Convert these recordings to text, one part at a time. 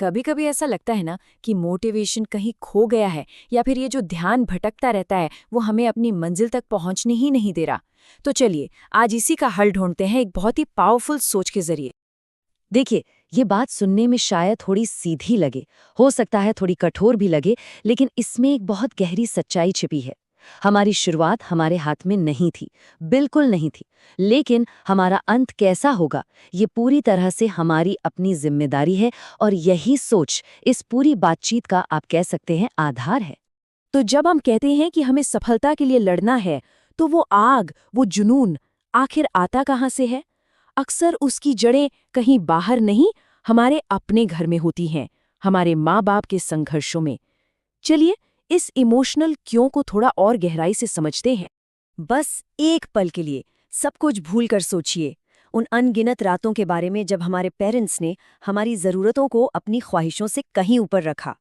कभी कभी ऐसा लगता है ना कि मोटिवेशन कहीं खो गया है, या फिर ये जो ध्यान भटकता रहता है वो हमें अपनी मंजिल तक पहुंचने ही नहीं दे रहा। तो चलिए आज इसी का हल ढूंढते हैं एक बहुत ही पावरफुल सोच के जरिए। देखिए, ये बात सुनने में शायद थोड़ी सीधी लगे, हो सकता है थोड़ी कठोर भी लगे, लेकिन इसमें एक बहुत गहरी सच्चाई छिपी है। हमारी शुरुआत हमारे हाथ में नहीं थी, बिल्कुल नहीं थी। लेकिन हमारा अंत कैसा होगा, ये पूरी तरह से हमारी अपनी जिम्मेदारी है, और यही सोच इस पूरी बातचीत का आप कह सकते हैं आधार है। तो जब हम कहते हैं कि हमें सफलता के लिए लड़ना है, तो वो आग, वो जुनून आखिर आता कहाँ से है? अक्सर उसकी जड़ें कहीं बाहर नहीं, हमारे अपने घर में होती हैं, हमारे माँ बाप के संघर्षों में। चलिए इस इमोशनल क्यों को थोड़ा और गहराई से समझते हैं। बस एक पल के लिए सब कुछ भूल कर सोचिए उन अनगिनत रातों के बारे में जब हमारे पेरेंट्स ने हमारी ज़रूरतों को अपनी ख्वाहिशों से कहीं ऊपर रखा।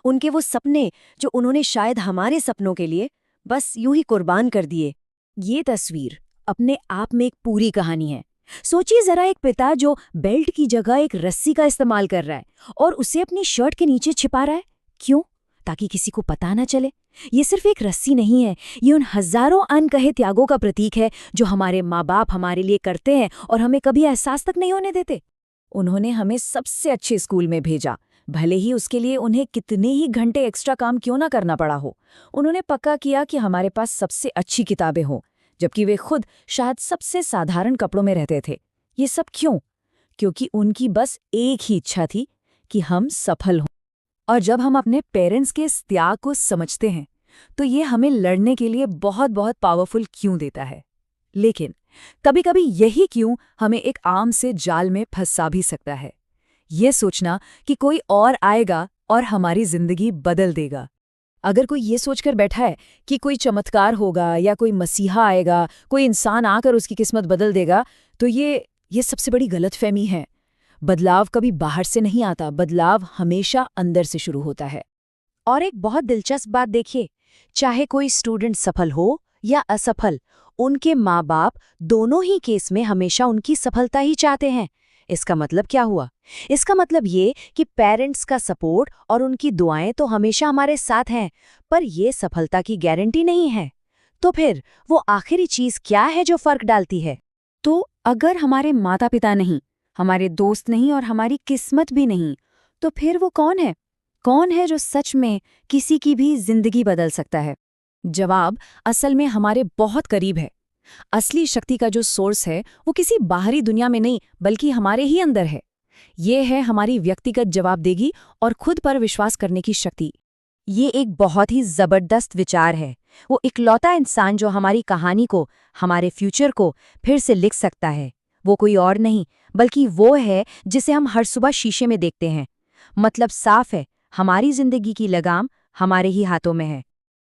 उनके वो सपने जो उन्होंने शायद हमारे सपनों के लिए बस यूं ही कुर्बान कर दिए। ये तस्वीर अपने आप में एक पूरी कहानी है। सोचिए जरा, एक पिता जो बेल्ट की जगह एक रस्सी का इस्तेमाल कर रहा है और उसे अपनी शर्ट के नीचे छिपा रहा है। क्यों? ताकि किसी को पता ना चले। ये सिर्फ एक रस्सी नहीं है, ये उन हजारों अनकहे त्यागों का प्रतीक है जो हमारे माँ बाप हमारे लिए करते हैं और हमें कभी एहसास तक नहीं होने देते। उन्होंने हमें सबसे अच्छे स्कूल में भेजा, भले ही उसके लिए उन्हें कितने ही घंटे एक्स्ट्रा काम क्यों ना करना पड़ा हो। उन्होंने पक्का किया कि हमारे पास सबसे अच्छी किताबें हों, जबकि वे खुद शायद सबसे साधारण कपड़ों में रहते थे। ये सब क्यों? क्योंकि उनकी बस एक ही इच्छा थी कि हम सफल हों। और जब हम अपने पेरेंट्स के इस त्याग को समझते हैं, तो ये हमें लड़ने के लिए बहुत बहुत पावरफुल क्यों देता है। लेकिन कभी-कभी यही क्यों हमें एक आम से जाल में फंसा भी सकता है। ये सोचना कि कोई और आएगा और हमारी जिंदगी बदल देगा। अगर कोई ये सोचकर बैठा है कि कोई चमत्कार होगा या कोई मसीहा आएगा, कोई इंसान आकर उसकी किस्मत बदल देगा, तो ये सबसे बड़ी गलतफहमी है। बदलाव कभी बाहर से नहीं आता, बदलाव हमेशा अंदर से शुरू होता है। और एक बहुत दिलचस्प बात देखिए, चाहे कोई स्टूडेंट सफल हो या असफल, उनके माँ बाप दोनों ही केस में हमेशा उनकी सफलता ही चाहते हैं। इसका मतलब क्या हुआ? इसका मतलब ये कि पेरेंट्स का सपोर्ट और उनकी दुआएं तो हमेशा हमारे साथ हैं, पर ये सफलता की गारंटी नहीं है। तो फिर वो आखिरी चीज क्या है जो फर्क डालती है? तो अगर हमारे माता पिता नहीं, हमारे दोस्त नहीं और हमारी किस्मत भी नहीं, तो फिर वो कौन है? कौन है जो सच में किसी की भी जिंदगी बदल सकता है? जवाब असल में हमारे बहुत करीब है। असली शक्ति का जो सोर्स है वो किसी बाहरी दुनिया में नहीं, बल्कि हमारे ही अंदर है। ये है हमारी व्यक्तिगत जवाबदेही और खुद पर विश्वास करने की शक्ति। ये एक बहुत ही जबरदस्त विचार है। वो इकलौता इंसान जो हमारी कहानी को, हमारे फ्यूचर को फिर से लिख सकता है, वो कोई और नहीं बल्कि वो है जिसे हम हर सुबह शीशे में देखते हैं। मतलब साफ है, हमारी जिंदगी की लगाम हमारे ही हाथों में है।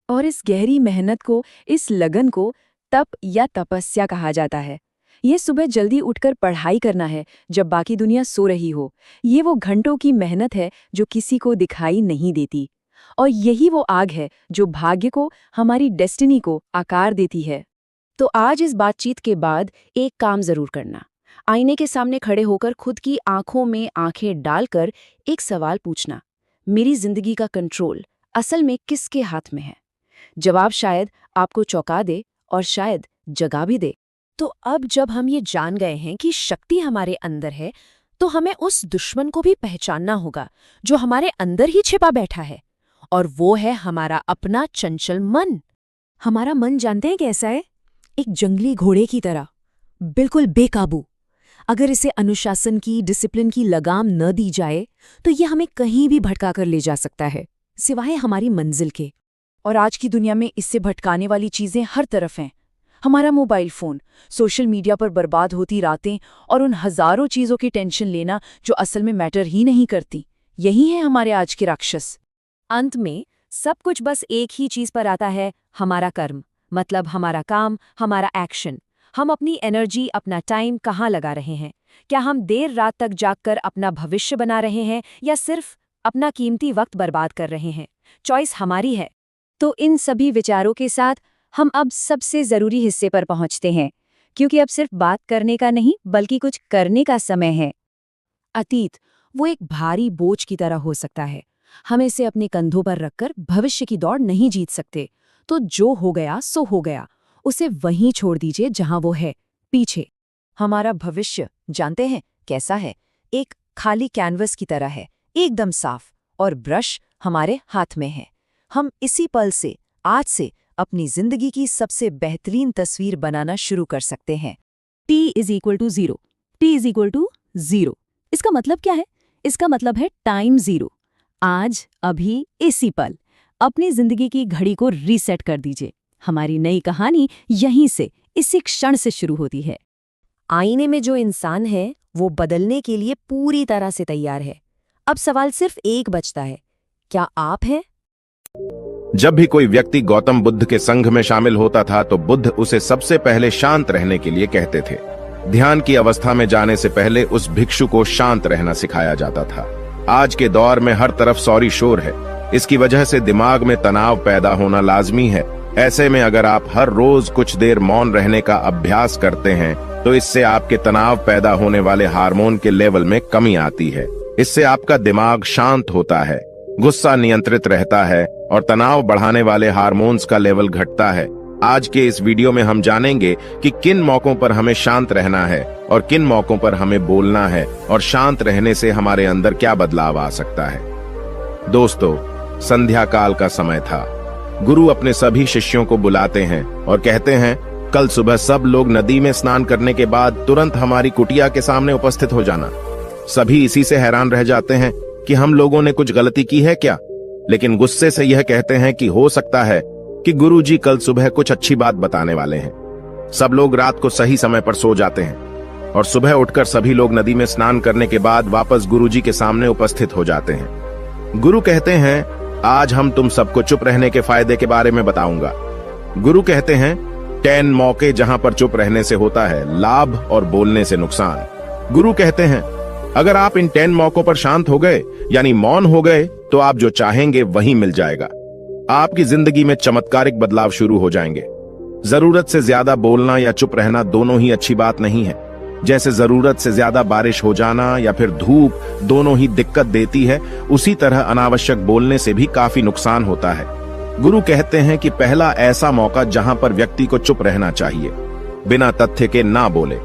और इस गहरी मेहनत को, इस लगन को तप या तपस्या कहा जाता है। ये सुबह जल्दी उठकर पढ़ाई करना है जब बाकी दुनिया सो रही हो। ये वो घंटों की मेहनत है जो किसी को दिखाई नहीं देती। और यही वो आग है जो भाग्य को, हमारी डेस्टिनी को आकार देती है। तो आज इस बातचीत के बाद एक काम जरूर करना। आईने के सामने खड़े होकर खुद की आंखों में आंखें डालकर एक सवाल पूछना, मेरी जिंदगी का कंट्रोल असल में किसके हाथ में है? जवाब शायद आपको चौंका दे और शायद जगा भी दे। तो अब जब हम ये जान गए हैं कि शक्ति हमारे अंदर है, तो हमें उस दुश्मन को भी पहचानना होगा जो हमारे अंदर ही छिपा बैठा है। और वो है हमारा अपना चंचल मन। हमारा मन जानते हैं कैसा है? एक जंगली घोड़े की तरह, बिल्कुल बेकाबू। अगर इसे अनुशासन की, डिसिप्लिन की लगाम न दी जाए, तो ये हमें कहीं भी भटका कर ले जा सकता है, सिवाय हमारी मंजिल के। और आज की दुनिया में इससे भटकाने वाली चीजें हर तरफ हैं। हमारा मोबाइल फोन, सोशल मीडिया पर बर्बाद होती रातें और उन हजारों चीजों की टेंशन लेना जो असल में मैटर ही नहीं करती, यही है हमारे आज के राक्षस। अंत में सब कुछ बस एक ही चीज पर आता है, हमारा कर्म। मतलब हमारा काम, हमारा एक्शन। हम अपनी एनर्जी, अपना टाइम कहाँ लगा रहे हैं? क्या हम देर रात तक जागकर अपना भविष्य बना रहे हैं या सिर्फ अपना कीमती वक्त बर्बाद कर रहे हैं? चॉइस हमारी है। तो इन सभी विचारों के साथ हम अब सबसे जरूरी हिस्से पर पहुंचते हैं, क्योंकि अब सिर्फ बात करने का नहीं बल्कि कुछ करने का समय है। अतीत, वो एक भारी बोझ की तरह हो सकता है। हम इसे अपने कंधों पर रखकर भविष्य की दौड़ नहीं जीत सकते। तो जो हो गया सो हो गया, उसे वहीं छोड़ दीजिए जहां वो है, पीछे। हमारा भविष्य जानते हैं कैसा है? एक खाली कैनवस की तरह है, एकदम साफ, और ब्रश हमारे हाथ में है। हम इसी पल से, आज से अपनी जिंदगी की सबसे बेहतरीन तस्वीर बनाना शुरू कर सकते हैं। T = 0। T = 0। इसका मतलब क्या है? इसका मतलब है टाइम 0। आज, अभी, इसी पल अपनी जिंदगी की घड़ी को रीसेट कर दीजिए। हमारी नई कहानी यहीं से, इसी क्षण से शुरू होती है। आईने में जो इंसान है वो बदलने के लिए पूरी तरह से तैयार है। अब सवाल सिर्फ एक बचता है, क्या आप हैं? जब भी कोई व्यक्ति गौतम बुद्ध के संघ में शामिल होता था तो बुद्ध उसे सबसे पहले शांत रहने के लिए कहते थे। ध्यान की अवस्था में जाने से पहले उस भिक्षु को शांत रहना सिखाया जाता था। आज के दौर में हर तरफ सौरी शोर है। इसकी वजह से दिमाग में तनाव पैदा होना लाजमी है। ऐसे में अगर आप हर रोज कुछ देर मौन रहने का अभ्यास करते हैं तो इससे आपके तनाव पैदा होने वाले हार्मोन के लेवल में कमी आती है। इससे आपका दिमाग शांत होता है, गुस्सा नियंत्रित रहता है और तनाव बढ़ाने वाले हार्मोन्स का लेवल घटता है। आज के इस वीडियो में हम जानेंगे कि किन मौकों पर हमें शांत रहना है और किन मौकों पर हमें बोलना है और शांत रहने से हमारे अंदर क्या बदलाव आ सकता है। दोस्तों, संध्या काल का समय था। गुरु अपने सभी शिष्यों को बुलाते हैं और कहते हैं, कल सुबह सब लोग नदी में स्नान करने के बाद तुरंत हमारी कुटिया के सामने उपस्थित हो जाना। सभी इसी से हैरान रह जाते हैं कि हम लोगों ने कुछ गलती की है क्या, लेकिन गुस्से से यह कहते हैं कि हो सकता है कि गुरुजी कल सुबह कुछ अच्छी बात बताने वाले हैं। सब लोग रात को सही समय पर सो जाते हैं और सुबह उठकर सभी लोग नदी में स्नान करने के बाद वापस गुरुजी के सामने उपस्थित हो जाते हैं। गुरु कहते हैं, आज हम तुम सबको चुप रहने के फायदे के बारे में बताऊंगा। गुरु कहते हैं, 10 मौके जहां पर चुप रहने से होता है लाभ और बोलने से नुकसान। गुरु कहते हैं, अगर आप इन 10 मौकों पर शांत हो गए यानी मौन हो गए तो आप जो चाहेंगे वही मिल जाएगा। आपकी जिंदगी में चमत्कारिक बदलाव शुरू हो जाएंगे। जरूरत से ज्यादा बोलना या चुप रहना दोनों ही अच्छी बात नहीं है। जैसे जरूरत से ज्यादा बारिश हो जाना या फिर धूप दोनों ही दिक्कत देती है, उसी तरह अनावश्यक बोलने से भी काफी नुकसान होता है। गुरु कहते हैं कि पहला ऐसा मौका जहां पर व्यक्ति को चुप रहना चाहिए, बिना तथ्य के ना बोले।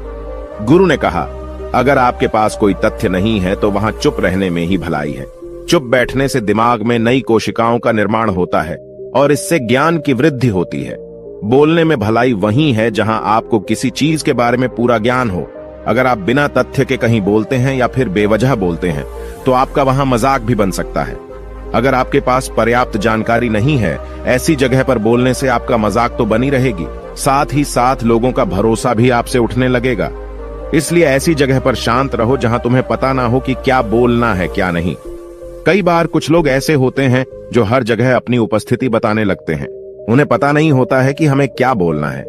गुरु ने कहा, अगर आपके पास कोई तथ्य नहीं है तो वहां चुप रहने में ही भलाई है। चुप बैठने से दिमाग में नई कोशिकाओं का निर्माण होता है और इससे ज्ञान की वृद्धि होती है। बोलने में भलाई वही है जहां आपको किसी चीज के बारे में पूरा ज्ञान हो। अगर आप बिना तथ्य के कहीं बोलते हैं या फिर बेवजह बोलते हैं तो आपका वहां मजाक भी बन सकता है। अगर आपके पास पर्याप्त जानकारी नहीं है, ऐसी जगह पर बोलने से आपका मजाक तो बनी रहेगी, साथ ही साथ लोगों का भरोसा भी आपसे उठने लगेगा। इसलिए ऐसी जगह पर शांत रहो जहां तुम्हें पता ना हो कि क्या बोलना है क्या नहीं। कई बार कुछ लोग ऐसे होते हैं जो हर जगह अपनी उपस्थिति बताने लगते हैं। उन्हें पता नहीं होता है कि हमें क्या बोलना है,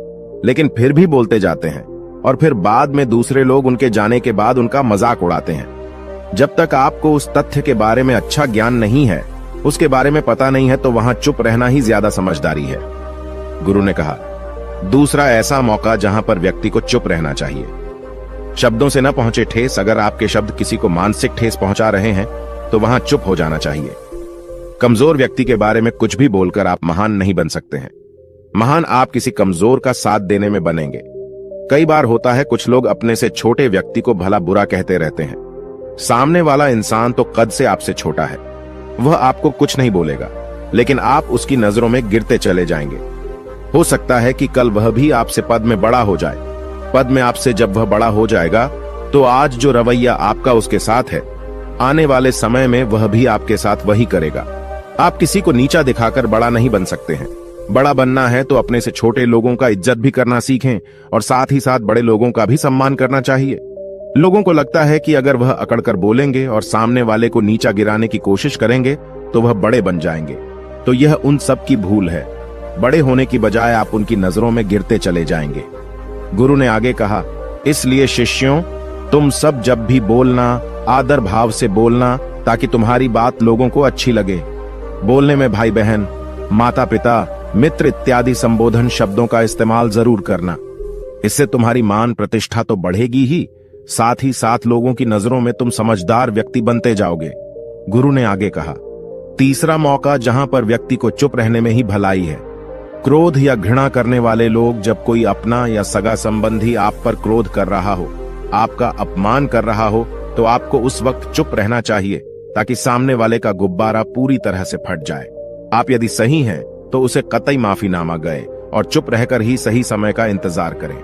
लेकिन फिर भी बोलते जाते हैं और फिर बाद में दूसरे लोग उनके जाने के बाद उनका मजाक उड़ाते हैं। जब तक आपको उस तथ्य के बारे में अच्छा ज्ञान नहीं है, उसके बारे में पता नहीं है, तो वहां चुप रहना ही ज्यादा समझदारी है। गुरु ने कहा, दूसरा ऐसा मौका जहां पर व्यक्ति को चुप रहना चाहिए। शब्दों से न पहुंचे ठेस, अगर आपके शब्द किसी को मानसिक ठेस पहुंचा रहे हैं तो वहां चुप हो जाना चाहिए। कमजोर व्यक्ति के बारे में कुछ भी बोलकर आप महान नहीं बन सकते हैं। महान आप किसी कमजोर का साथ देने में बनेंगे। कई बार होता है कुछ लोग अपने से छोटे व्यक्ति को भला बुरा कहते रहते हैं। सामने वाला इंसान तो कद से आपसे छोटा है, वह आपको कुछ नहीं बोलेगा, लेकिन आप उसकी नजरों में गिरते चले जाएंगे। हो सकता है कि कल वह भी आपसे पद में बड़ा हो जाए। पद में आपसे जब वह बड़ा हो जाएगा तो आज जो रवैया आपका उसके साथ है, आने वाले समय में वह भी आपके साथ वही करेगा। आप किसी को नीचा दिखाकर बड़ा नहीं बन सकते हैं। बड़ा बनना है तो अपने से छोटे लोगों का इज्जत भी करना सीखें और साथ ही साथ बड़े लोगों का भी सम्मान करना चाहिए। लोगों को लगता है कि अगर वह अकड़कर बोलेंगे और सामने वाले को नीचा गिराने की कोशिश करेंगे तो वह बड़े बन जाएंगे, तो यह उन सब की भूल है। बड़े होने की बजाय आप उनकी नजरों में गिरते चले जाएंगे। गुरु ने आगे कहा, इसलिए शिष्यों, तुम सब जब भी बोलना आदर भाव से बोलना, ताकि तुम्हारी बात लोगों को अच्छी लगे। बोलने में भाई बहन, माता पिता, मित्र इत्यादि संबोधन शब्दों का इस्तेमाल जरूर करना। इससे तुम्हारी मान प्रतिष्ठा तो बढ़ेगी ही, साथ ही साथ लोगों की नजरों में तुम समझदार व्यक्ति बनते जाओगे। गुरु ने आगे कहा, तीसरा मौका जहां पर व्यक्ति को चुप रहने में ही भलाई है। क्रोध या घृणा करने वाले लोग, जब कोई अपना या सगा संबंधी आप पर क्रोध कर रहा हो, आपका अपमान कर रहा हो, तो आपको उस वक्त चुप रहना चाहिए ताकि सामने वाले का गुब्बारा पूरी तरह से फट जाए। आप यदि सही हैं तो उसे कतई माफीनामा गए और चुप रहकर ही सही समय का इंतजार करें।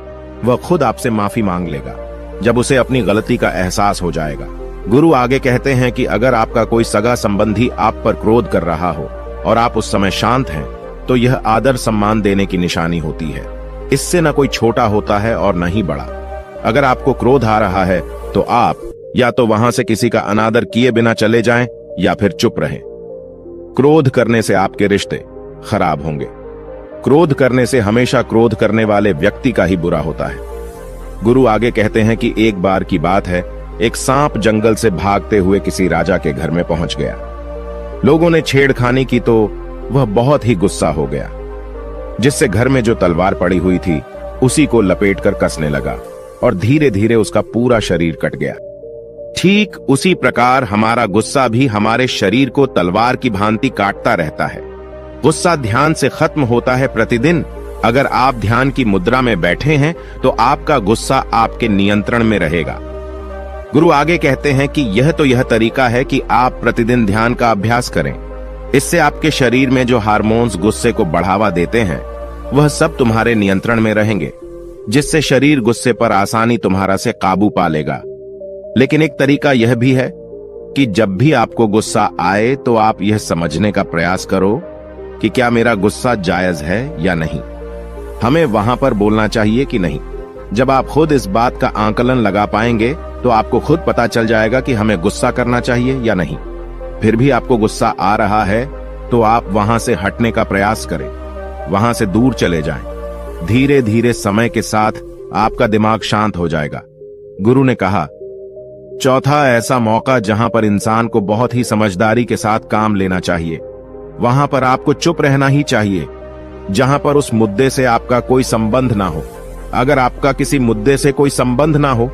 वह खुद आपसे माफी मांग लेगा जब उसे अपनी गलती का एहसास हो जाएगा। गुरु आगे कहते हैं कि अगर आपका कोई सगा संबंधी आप पर क्रोध कर रहा हो और आप उस समय शांत हैं, तो यह आदर सम्मान देने की निशानी होती है। इससे न कोई छोटा होता है और न ही बड़ा। अगर आपको क्रोध आ रहा है तो आप या तो वहां से किसी का अनादर किए बिना चले जाएं या फिर चुप रहें। क्रोध करने से आपके रिश्ते खराब होंगे। क्रोध करने से हमेशा क्रोध करने वाले व्यक्ति का ही बुरा होता है। गुरु आगे कहते हैं कि एक बार की बात है, एक सांप जंगल से भागते हुए किसी राजा के घर में पहुंच गया। लोगों ने छेड़खानी की तो वह बहुत ही गुस्सा हो गया, जिससे घर में जो तलवार पड़ी हुई थी उसी को लपेटकर कसने लगा और धीरे धीरे उसका पूरा शरीर कट गया। ठीक उसी प्रकार हमारा गुस्सा भी हमारे शरीर को तलवार की भांति काटता रहता है। गुस्सा ध्यान से खत्म होता है प्रतिदिन। अगर आप ध्यान की मुद्रा में बैठे हैं तो आपका गुस्सा आपके नियंत्रण में रहेगा। गुरु आगे कहते हैं कि यह तरीका है कि आप प्रतिदिन ध्यान का अभ्यास करें। इससे आपके शरीर में जो हार्मोन्स गुस्से को बढ़ावा देते हैं वह सब तुम्हारे नियंत्रण में रहेंगे, जिससे शरीर गुस्से पर आसानी तुम्हारा से काबू पा लेगा। लेकिन एक तरीका यह भी है कि जब भी आपको गुस्सा आए तो आप यह समझने का प्रयास करो कि क्या मेरा गुस्सा जायज है या नहीं। हमें वहां पर बोलना चाहिए कि नहीं। जब आप खुद इस बात का आकलन लगा पाएंगे तो आपको खुद पता चल जाएगा कि हमें गुस्सा करना चाहिए या नहीं। फिर भी आपको गुस्सा आ रहा है तो आप वहां से हटने का प्रयास करें, वहां से दूर चले जाएं। धीरे धीरे समय के साथ आपका दिमाग शांत हो जाएगा। गुरु ने कहा, चौथा ऐसा मौका जहां पर इंसान को बहुत ही समझदारी के साथ काम लेना चाहिए। वहां पर आपको चुप रहना ही चाहिए जहां पर उस मुद्दे से आपका कोई संबंध ना हो। अगर आपका किसी मुद्दे से कोई संबंध ना हो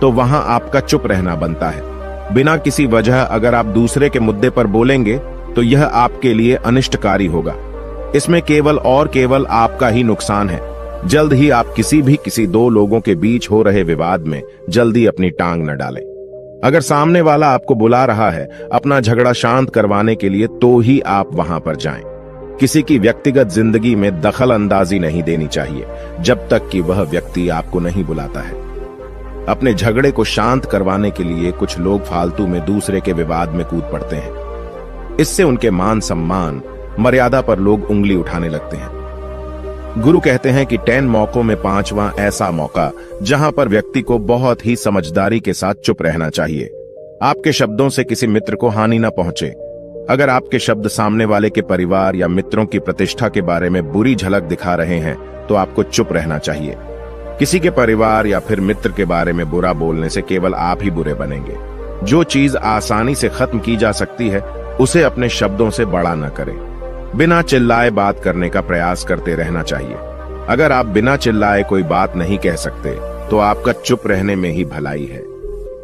तो वहां आपका चुप रहना बनता है। बिना किसी वजह अगर आप दूसरे के मुद्दे पर बोलेंगे तो यह आपके लिए अनिष्टकारी होगा। इसमें केवल और केवल आपका ही नुकसान है। जल्द ही आप किसी दो लोगों के बीच हो रहे विवाद में जल्दी अपनी टांग न डालें। अगर सामने वाला आपको बुला रहा है अपना झगड़ा शांत करवाने के लिए तो ही आप वहां पर जाएं। किसी की व्यक्तिगत जिंदगी में दखल अंदाजी नहीं देनी चाहिए जब तक कि वह व्यक्ति आपको नहीं बुलाता है। अपने झगड़े को शांत करवाने के लिए कुछ लोग फालतू में दूसरे के विवाद में कूद पड़ते हैं। इससे उनके मान सम्मान मर्यादा पर लोग उंगली उठाने लगते हैं। गुरु कहते हैं कि 10 मौकों में 5वां ऐसा मौका जहां पर व्यक्ति को बहुत ही समझदारी के साथ चुप रहना चाहिए। आपके शब्दों से किसी मित्र को हानि न पहुंचे। अगर आपके शब्द सामने वाले के परिवार या मित्रों की प्रतिष्ठा के बारे में बुरी झलक दिखा रहे हैं तो आपको चुप रहना चाहिए। किसी के परिवार या फिर मित्र के बारे में बुरा बोलने से केवल आप ही बुरे बनेंगे। जो चीज आसानी से खत्म की जा सकती है उसे अपने शब्दों से बड़ा न करें। बिना चिल्लाए बात करने का प्रयास करते रहना चाहिए। अगर आप बिना चिल्लाए कोई बात नहीं कह सकते तो आपका चुप रहने में ही भलाई है।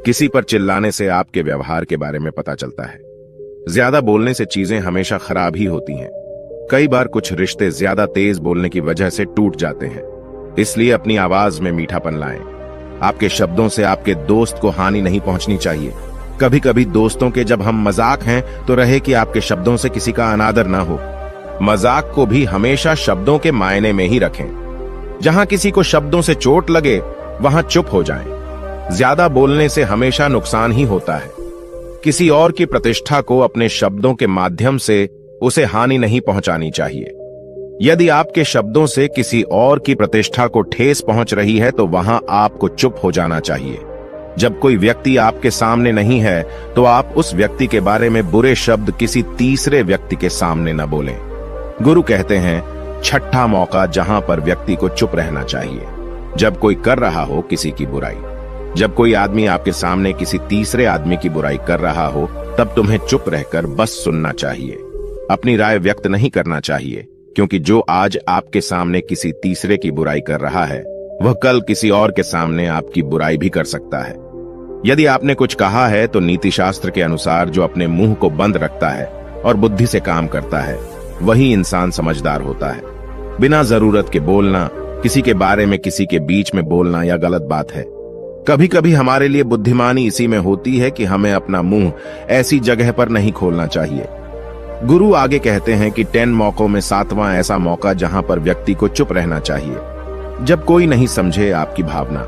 किसी पर चिल्लाने से आपके व्यवहार के बारे में पता चलता है। ज्यादा बोलने से चीजें हमेशा खराब ही होती हैं। कई बार कुछ रिश्ते ज्यादा तेज बोलने की वजह से टूट जाते हैं। इसलिए अपनी आवाज में मीठापन लाएं। आपके शब्दों से आपके दोस्त को हानि नहीं पहुंचनी चाहिए। कभी कभी दोस्तों के जब हम मजाक हैं तो रहे कि आपके शब्दों से किसी का अनादर ना हो। मजाक को भी हमेशा शब्दों के मायने में ही रखें। जहां किसी को शब्दों से चोट लगे वहां चुप हो जाएं। ज्यादा बोलने से हमेशा नुकसान ही होता है। किसी और की प्रतिष्ठा को अपने शब्दों के माध्यम से उसे हानि नहीं पहुंचानी चाहिए। यदि आपके शब्दों से किसी और की प्रतिष्ठा को ठेस पहुंच रही है तो वहां आपको चुप हो जाना चाहिए। जब कोई व्यक्ति आपके सामने नहीं है तो आप उस व्यक्ति के बारे में बुरे शब्द किसी तीसरे व्यक्ति के सामने न बोलें। गुरु कहते हैं छठा मौका जहां पर व्यक्ति को चुप रहना चाहिए। जब कोई कर रहा हो किसी की बुराई, जब कोई आदमी आपके सामने किसी तीसरे आदमी की बुराई कर रहा हो तब तुम्हें चुप रहकर बस सुनना चाहिए। अपनी राय व्यक्त नहीं करना चाहिए, क्योंकि जो आज आपके सामने किसी तीसरे की बुराई कर रहा है वह कल किसी और के सामने आपकी बुराई भी कर सकता है। यदि आपने कुछ कहा है तो नीति शास्त्र के अनुसार जो अपने मुंह को बंद रखता है और बुद्धि से काम करता है वही इंसान समझदार होता है। बिना जरूरत के बोलना, किसी के बारे में किसी के बीच में बोलना यह गलत बात है। कभी कभी हमारे लिए बुद्धिमानी इसी में होती है कि हमें अपना मुंह ऐसी जगह पर नहीं खोलना चाहिए। गुरु आगे कहते हैं कि 10 मौकों में 7वां ऐसा मौका जहां पर व्यक्ति को चुप रहना चाहिए, जब कोई नहीं समझे आपकी भावना।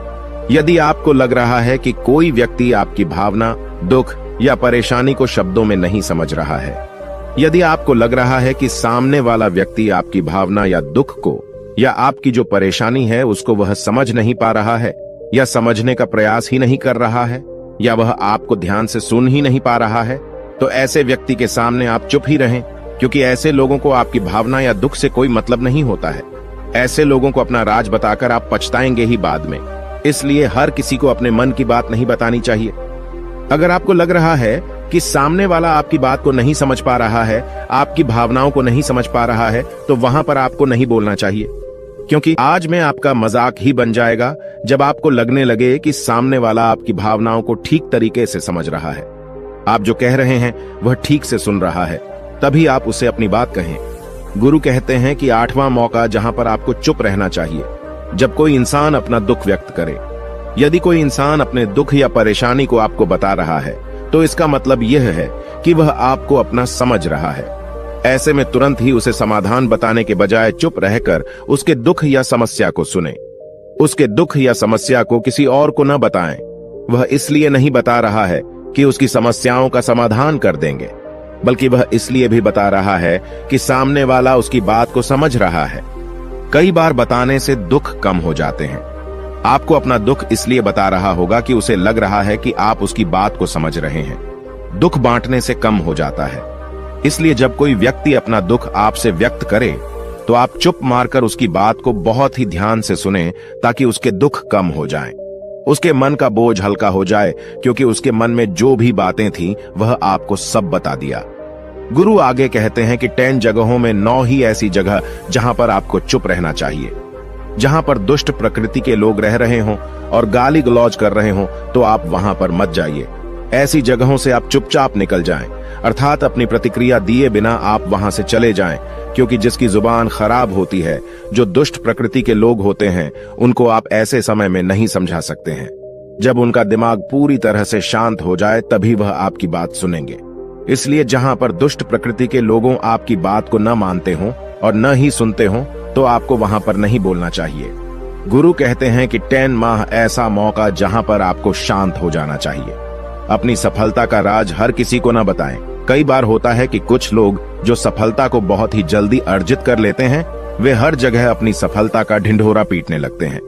यदि आपको लग रहा है कि कोई व्यक्ति आपकी भावना, दुख या परेशानी को शब्दों में नहीं समझ रहा है, यदि आपको लग रहा है कि सामने वाला व्यक्ति आपकी भावना या दुख को या आपकी जो परेशानी है उसको वह समझ नहीं पा रहा है या समझने का प्रयास ही नहीं कर रहा है या वह आपको ध्यान से सुन ही नहीं पा रहा है, तो ऐसे व्यक्ति के सामने आप चुप ही रहें, क्योंकि ऐसे लोगों को आपकी भावना या दुख से कोई मतलब नहीं होता है। ऐसे लोगों को अपना राज बताकर आप पछताएंगे ही बाद में। इसलिए हर किसी को अपने मन की बात नहीं बतानी चाहिए। अगर आपको लग रहा है कि सामने वाला आपकी बात को नहीं समझ पा रहा है, आपकी भावनाओं को नहीं समझ पा रहा है, तो वहां पर आपको नहीं बोलना चाहिए, क्योंकि आज में आपका मजाक ही बन जाएगा जब आपको लगने लगे कि सामने वाला आपकी भावनाओं को ठीक तरीके से समझ रहा है, आप जो कह रहे हैं वह ठीक से सुन रहा है, तभी आप उसे अपनी बात कहें। गुरु कहते हैं कि 8वां मौका जहां पर आपको चुप रहना चाहिए, जब कोई इंसान अपना दुख व्यक्त करे। यदि कोई इंसान अपने दुख या परेशानी को आपको बता रहा है तो इसका मतलब यह है कि वह आपको अपना समझ रहा है। ऐसे में तुरंत ही उसे समाधान बताने के बजाय चुप रहकर उसके दुख या समस्या को सुने। उसके दुख या समस्या को किसी और को न बताएं। वह इसलिए नहीं बता रहा है कि उसकी समस्याओं का समाधान कर देंगे, बल्कि वह इसलिए भी बता रहा है कि सामने वाला उसकी बात को समझ रहा है। कई बार बताने से दुख कम हो जाते हैं। आपको अपना दुख इसलिए बता रहा होगा कि उसे लग रहा है कि आप उसकी बात को समझ रहे हैं। दुख बांटने से कम हो जाता है। इसलिए जब कोई व्यक्ति अपना दुख आपसे व्यक्त करे तो आप चुप मारकर उसकी बात को बहुत ही ध्यान से सुनें, ताकि उसके दुख कम हो जाएं। उसके मन का बोझ हल्का हो जाए, क्योंकि उसके मन में जो भी बातें थीं वह आपको सब बता दिया। गुरु आगे कहते हैं कि 10 जगहों में 9 ही ऐसी जगह जहां पर आपको चुप रहना चाहिए। जहां पर दुष्ट प्रकृति के लोग रह रहे हों और गाली गलौज कर रहे हों तो आप वहां पर मत जाइए। ऐसी जगहों से आप चुपचाप निकल जाएं, अर्थात अपनी प्रतिक्रिया दिए बिना आप वहां से चले जाएं, क्योंकि जिसकी जुबान खराब होती है, जो दुष्ट प्रकृति के लोग होते हैं, उनको आप ऐसे समय में नहीं समझा सकते हैं। जब उनका दिमाग पूरी तरह से शांत हो जाए तभी वह आपकी बात सुनेंगे। इसलिए जहां पर दुष्ट प्रकृति के लोगों आपकी बात को न मानते हों और न ही सुनते हों तो आपको वहां पर नहीं बोलना चाहिए। गुरु कहते हैं कि 10 माह ऐसा मौका जहां पर आपको शांत हो जाना चाहिए। अपनी सफलता का राज हर किसी को न बताएं। कई बार होता है कि कुछ लोग जो सफलता को बहुत ही जल्दी अर्जित कर लेते हैं, वे हर जगह अपनी सफलता का ढिंढोरा पीटने लगते हैं।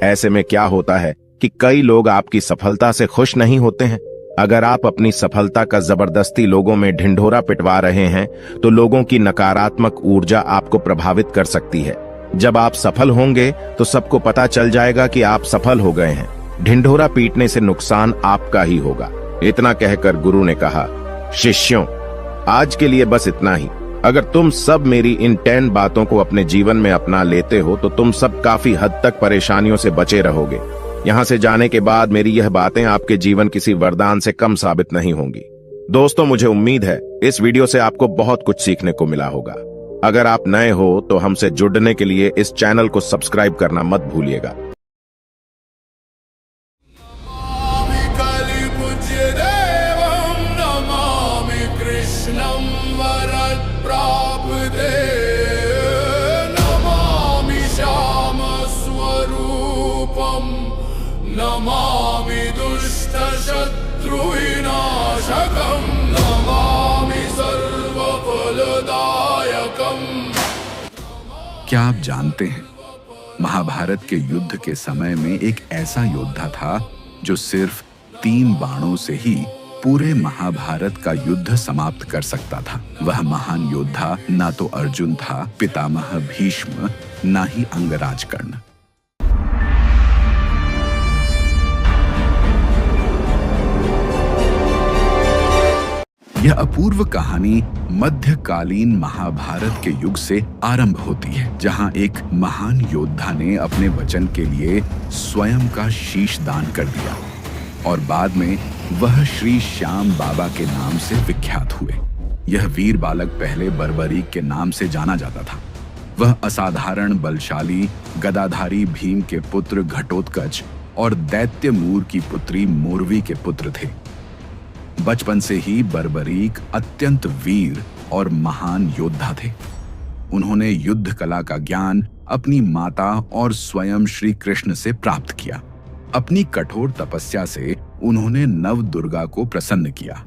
ऐसे में क्या होता है कि कई लोग आपकी सफलता से खुश नहीं होते हैं। अगर आप अपनी सफलता का जबरदस्ती लोगों में ढिंढोरा पिटवा रहे हैं तो लोगों की नकारात्मक ऊर्जा आपको प्रभावित कर सकती है। जब आप सफल होंगे तो सबको पता चल जाएगा कि आप सफल हो गए हैं। ढिंढोरा पीटने से नुकसान आपका ही होगा। इतना कहकर गुरु ने कहा, शिष्यों, आज के लिए बस इतना ही। अगर तुम सब मेरी इन 10 बातों को अपने जीवन में अपना लेते हो तो तुम सब काफी हद तक परेशानियों से बचे रहोगे। यहाँ से जाने के बाद मेरी यह बातें आपके जीवन किसी वरदान से कम साबित नहीं होंगी। दोस्तों, मुझे उम्मीद है इस वीडियो से आपको बहुत कुछ सीखने को मिला होगा। अगर आप नए हो तो हमसे जुड़ने के लिए इस चैनल को सब्सक्राइब करना मत भूलिएगा। नमामि दुष्ट शत्रु विनाशकम् नमामि सर्वफलदायकम्। क्या आप जानते हैं, महाभारत के युद्ध के समय में एक ऐसा योद्धा था जो सिर्फ 3 बाणों से ही पूरे महाभारत का युद्ध समाप्त कर सकता था। वह महान योद्धा ना तो अर्जुन था, पितामह भीष्म, ना ही अंगराज कर्ण। यह अपूर्व कहानी मध्यकालीन महाभारत के युग से आरंभ होती है, जहां एक महान योद्धा ने अपने वचन के लिए स्वयं का शीश दान कर दिया। और बाद में वह श्री श्याम बाबा के नाम से विख्यात हुए। यह वीर बालक पहले बर्बरीक के नाम से जाना जाता था। वह असाधारण बलशाली गदाधारी भीम के पुत्र घटोत्कच और दैत्य मूर की पुत्री मोरवी के पुत्र थे। बचपन से ही बर्बरीक अत्यंत वीर और महान योद्धा थे। उन्होंने युद्ध कला का ज्ञान अपनी माता और स्वयं श्री कृष्ण से प्राप्त किया। अपनी कठोर तपस्या से उन्होंने नव दुर्गा को प्रसन्न किया,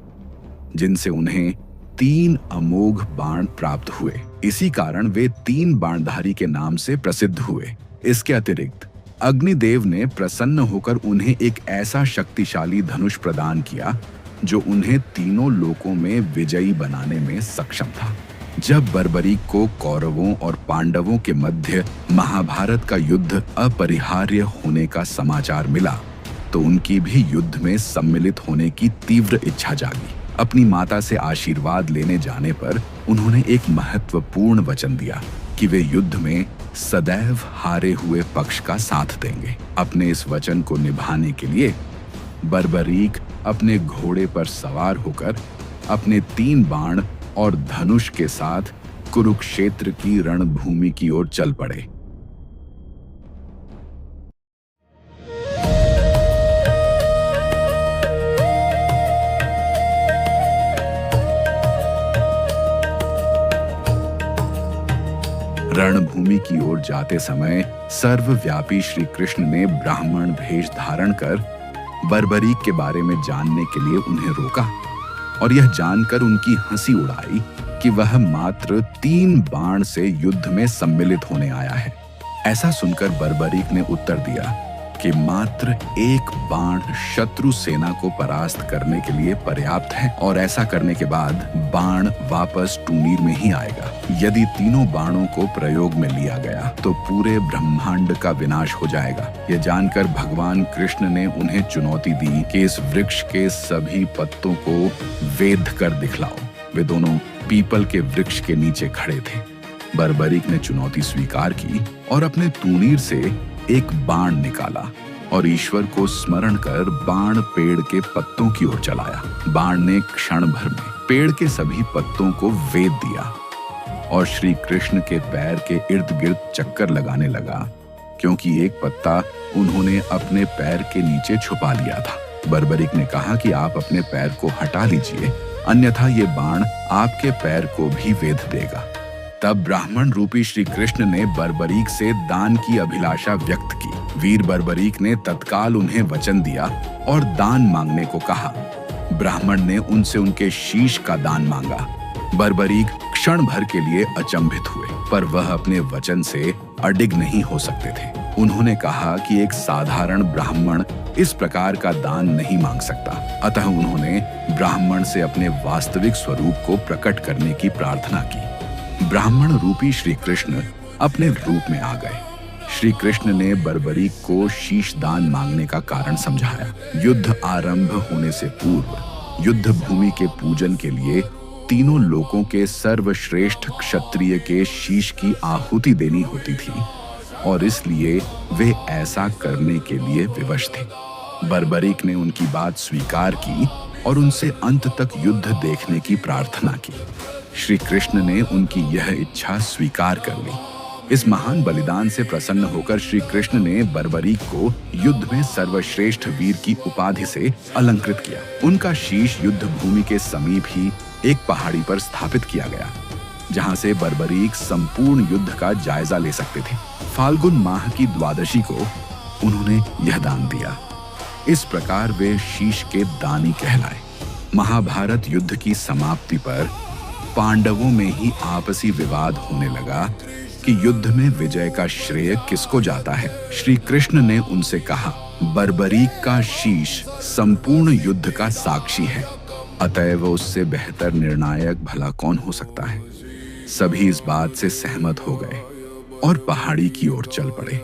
जिनसे उन्हें 3 अमोघ बाण प्राप्त हुए। इसी कारण वे 3 बाणधारी के नाम से प्रसिद्ध हुए। इसके अतिरिक्त अग्निदेव ने प्रसन्न होकर उन्हें एक ऐसा शक्तिशाली धनुष प्रदान किया जो उन्हें तीनों लोकों में विजयी बनाने में सक्षम था। जब बर्बरीक को कौरवों और पांडवों के मध्य महाभारत का युद्ध अपरिहार्य होने का समाचार मिला, तो उनकी भी युद्ध में सम्मिलित होने की तीव्र इच्छा जागी। अपनी माता से आशीर्वाद लेने जाने पर उन्होंने एक महत्वपूर्ण वचन दिया कि वे युद्ध में सदैव हारे हुए पक्ष का साथ देंगे। अपने इस वचन को निभाने के लिए बर्बरीक अपने घोड़े पर सवार होकर अपने 3 बाण और धनुष के साथ कुरुक्षेत्र की रणभूमि की ओर चल पड़े। रणभूमि की ओर जाते समय सर्वव्यापी श्री कृष्ण ने ब्राह्मण भेष धारण कर बर्बरीक के बारे में जानने के लिए उन्हें रोका और यह जानकर उनकी हंसी उड़ाई कि वह मात्र 3 बाण से युद्ध में सम्मिलित होने आया है। ऐसा सुनकर बर्बरीक ने उत्तर दिया कि मात्र 1 बाण शत्रु सेना को परास्त करने के लिए पर्याप्त है और ऐसा करने के बाद बाण वापस टूनीर में ही आएगा। यदि तीनों बाणों को प्रयोग में लिया गया तो पूरे ब्रह्मांड का विनाश हो जाएगा। यह जानकर भगवान कृष्ण ने उन्हें चुनौती दी कि इस वृक्ष के सभी पत्तों को वेध कर दिखलाओ। वे दोनों पीपल के वृक्ष के नीचे खड़े थे। बर्बरीक ने चुनौती स्वीकार की और अपने तूणीर से एक बाण निकाला और ईश्वर को स्मरण कर बाण पेड़ के पत्तों की ओर चलाया। बाण ने क्षण भर में पेड़ के सभी पत्तों को वेध दिया और श्री कृष्ण के पैर के इर्द गिर्द चक्कर लगाने लगा, क्योंकि एक पत्ता उन्होंने अपने पैर के नीचे छुपा लिया था। बर्बरीक ने कहा कि आप अपने पैर को हटा लीजिए, अन्यथा ये बाण आपके पैर को भी वेध देगा। तब ब्राह्मण रूपी श्री कृष्ण ने बर्बरीक से दान की अभिलाषा व्यक्त की। वीर बर्बरीक ने तत्काल उन्हें वचन दिया और दान मांगने को कहा। ब्राह्मण ने उनसे उनके शीश का दान मांगा। बर्बरीक क्षण भर के लिए अचंभित हुए, पर वह अपने वचन से अडिग नहीं हो सकते थे। उन्होंने कहा कि एक साधारण ब्राह्मण इस प्रकार का दान नहीं मांग सकता। अतः उन्होंने ब्राह्मण से अपने वास्तविक स्वरूप को प्रकट करने की प्रार्थना की। ब्राह्मण रूपी श्री कृष्ण अपने रूप में आ गए। श्री कृष्ण ने बर्बरीक को शीश दान मांगने का कारण समझाया। युद्ध आरंभ होने से पूर्व युद्ध भूमि के पूजन के लिए तीनों लोकों के सर्वश्रेष्ठ क्षत्रिय के शीश की आहुति देनी होती थी और इसलिए वे ऐसा करने के लिए विवश थे। बर्बरीक ने उनकी बात स्वीकार की और उनसे अंत तक युद्ध देखने की प्रार्थना की। श्री कृष्ण ने उनकी यह इच्छा स्वीकार कर ली। इस महान बलिदान से प्रसन्न होकर श्री कृष्ण ने बर्बरीक को युद्ध में सर्वश्रेष्ठ वीर की उपाधि से अलंकृत किया। उनका शीश युद्ध भूमि के समीप ही एक पहाड़ी पर स्थापित किया गया, जहां से बर्बरीक संपूर्ण युद्ध का जायजा ले सकते थे। फाल्गुन माह की द्वादशी को उन्होंने यह दान दिया। इस प्रकार वे शीश के दानी कहलाए। महाभारत युद्ध की समाप्ति पर पांडवों में ही आपसी विवाद होने लगा कि युद्ध में विजय का श्रेय किसको जाता है। श्री कृष्ण ने उनसे कहा, बर्बरीक का शीश संपूर्ण युद्ध का साक्षी है, अतएव उससे बेहतर निर्णायक भला कौन हो सकता है। सभी इस बात से सहमत हो गए और पहाड़ी की ओर चल पड़े।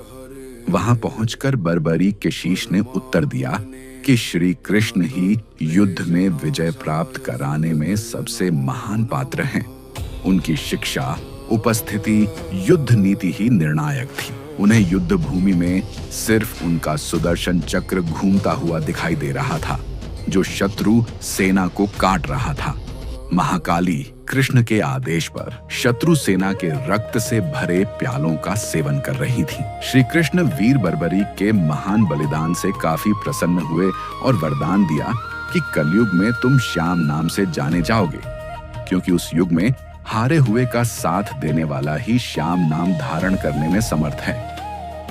वहां पहुंचकर बर्बरीक के शीश ने उत्तर दिया कि श्री कृष्ण ही युद्ध में विजय प्राप्त कराने में सबसे महान पात्र हैं। उनकी शिक्षा, उपस्थिति, युद्ध नीति ही निर्णायक थी। उन्हें युद्ध भूमि में सिर्फ उनका सुदर्शन चक्र घूमता हुआ दिखाई दे रहा था, जो शत्रु सेना को काट रहा था। महाकाली कृष्ण के आदेश पर शत्रु सेना के रक्त से भरे प्यालों का सेवन कर रही थी। श्री कृष्ण वीर बर्बरीक के महान बलिदान से काफी प्रसन्न हुए और वरदान दिया कि कलयुग में तुम श्याम नाम से जाने जाओगे, क्योंकि उस युग में हारे हुए का साथ देने वाला ही श्याम नाम धारण करने में समर्थ है।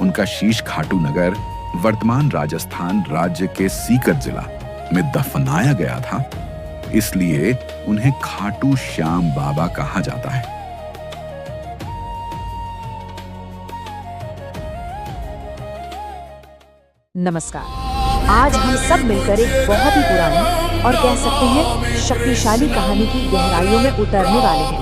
उनका शीश खाटू नगर वर्तमान राजस्थान राज्य के सीकर जिला में दफनाया गया था, इसलिए उन्हें खाटू श्याम बाबा कहा जाता है। नमस्कार। आज हम सब मिलकर एक बहुत ही पुरानी और कह सकते हैं शक्तिशाली कहानी की गहराइयों में उतरने वाले हैं।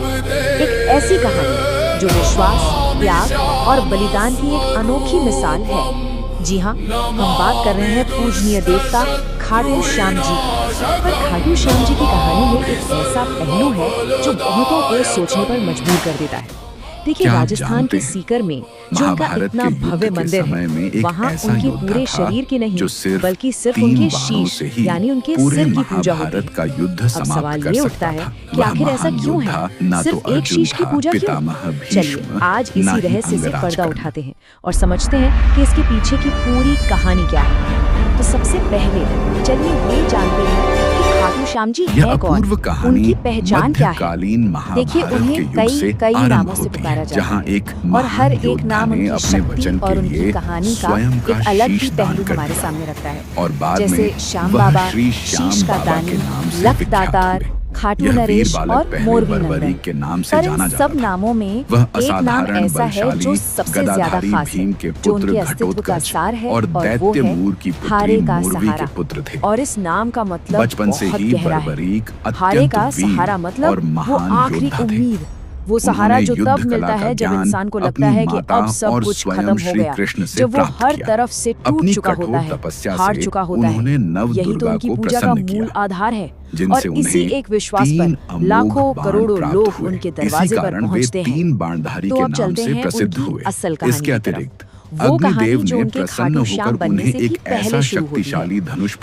एक ऐसी कहानी जो विश्वास, त्याग और बलिदान की एक अनोखी मिसाल है। जी हाँ, हम बात कर रहे हैं पूजनीय देवता खाटू श्याम जी की। पर खाटू श्याम जी की कहानी में एक ऐसा पहलू है जो बहुतों को सोचने पर मजबूर कर देता है। देखिए, राजस्थान के सीकर में जो उनका इतना भव्य मंदिर है, वहाँ उनके पूरे शरीर की नहीं बल्कि सिर्फ उनके शीश यानी उनके सिर की पूजा होती है। अब सवाल ये उठता है कि आखिर ऐसा क्यों है, सिर्फ एक शीश की पूजा क्यों? चलिए आज इसी रहस्य से पर्दा उठाते हैं और समझते हैं कि इसके पीछे की पूरी कहानी क्या है। तो सबसे पहले चलिए ये जानते हैं कि खाटू श्याम जी है कौन, उनकी पहचान क्या है। देखिए, उन्हें कई नामों से पुकारा जाता है और हर एक नाम उनकी शक्ति और उनकी कहानी का एक अलग ही पहलू हमारे सामने रखता है। जैसे श्याम बाबा, शीश का दानी, लख दातार, खाटू नरेश और मोरवी नंदन के नाम से जाना जाता सब नामों में एक नाम ऐसा है जो सबसे ज्यादा खास है, जो उनके अस्तित्व का सार है, और वो है हारे का सहारा। और इस नाम का मतलब बहुत गहरा है। हारे का सहारा मतलब वो आखिरी उम्मीद, वो सहारा जो तब मिलता है जब इंसान को लगता है कि अब सब कुछ खत्म हो गया, जब वो हर तरफ से टूट चुका होता है, हार चुका होता है। यही तो उनकी पूजा का मूल आधार है। और इसी एक विश्वास पर लाखों करोड़ों लोग उनके दरवाजे पर पहुंचते हैं। तो अब चलते हैं उनकी असल कहानी की तरफ। वो कहानी जो उनके खाटू श्याम बनने से भी पहले शुरू हुई है।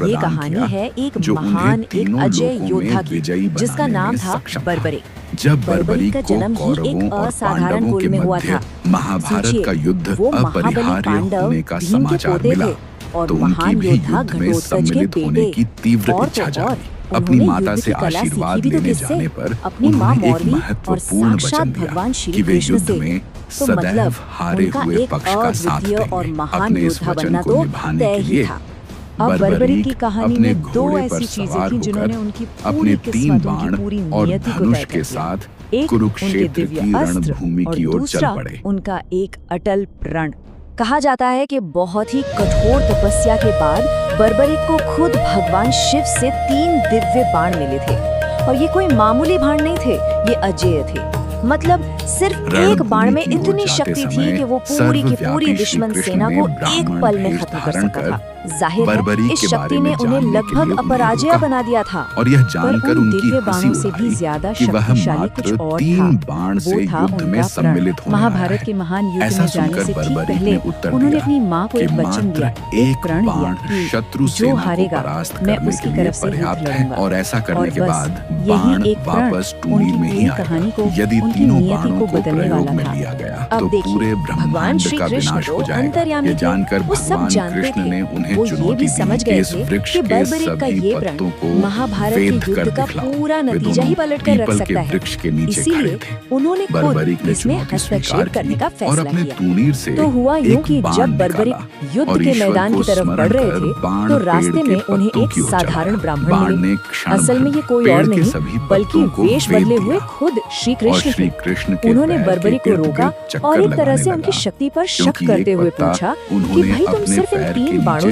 ये कहानी है एक महान, एक अजय योद्धा की, जिसका नाम था बर्बरीक। जब बर्बरीक का जन्म ही एक असाधारण कुल में हुआ था। महाभारत का युद्ध अपरिहार्य होने का समाचार मिला तो उनकी भी युद्ध में सम्मिलित होने की तीव्र इच्छा जागी। अपनी माता से आशीर्वाद लेने जाने पर उन्होंने एक महत्वपूर्ण वचन दिया कि वे युद्ध में सदैव हारे हुए पक्ष का साथ देंगे। अपने इस वचन को निभाने के लिए बर्बरीक की कहानी में दो ऐसी चीजें थी जिन्होंने उनकी अपने 3 बाण और धनुष के साथ कुरुक्षेत्र की रणभूमि की ओर चल पड़े। उनका एक अटल प्रण। कहा जाता है कि बहुत ही कठोर तपस्या के बाद बर्बरीक को खुद भगवान शिव से 3 दिव्य बाण मिले थे। और ये कोई मामूली बाण नहीं थे, ये अजेय थे। मतलब सिर्फ एक बाण में इतनी शक्ति थी कि वो पूरी की पूरी दुश्मन सेना को एक पल में खत्म कर सकता था। जाहिर है इस शक्ति ने उन्हें लगभग अपराजय बना दिया था। और यह जानकर उनकी बाणों से भी ज्यादा शक्तिशाली कुछ और था। वो था उनका प्रण। महाभारत के महान युद्ध में जाने से ठीक पहले उन्होंने अपनी माँ को एक वचन दिया, एक प्रण दिया कि जो हारेगा मैं उसकी तरफ से युद्ध लड़ूंगा। और ऐसा करने के बाद यही एक प्रण उनकी कहानी को, उनकी नियति को बदलने वाला था। अब देखिए, भगवान श्री कृष्ण तो अंतर्यामी थे। वो सब जानते थे। वो ये भी समझ गए थे कि बर्बरीक का ये प्रण महाभारत के युद्ध का पूरा नतीजा ही पलट कर रख सकता है। इसीलिए उन्होंने खुद इसमें हस्तक्षेप करने का फैसला किया। तो हुआ यूं कि जब बर्बरीक युद्ध के मैदान की तरफ बढ़ रहे थे तो रास्ते में उन्हें एक साधारण ब्राह्मण मिले। असल में ये कोई और नहीं बल्कि वेश बदले हुए खुद श्री कृष्ण थे। उन्होंने बर्बरीक को रोका और एक तरह से उनकी शक्ति पर शक करते हुए पूछा कि भाई तुम सिर्फ इन 3 बाणों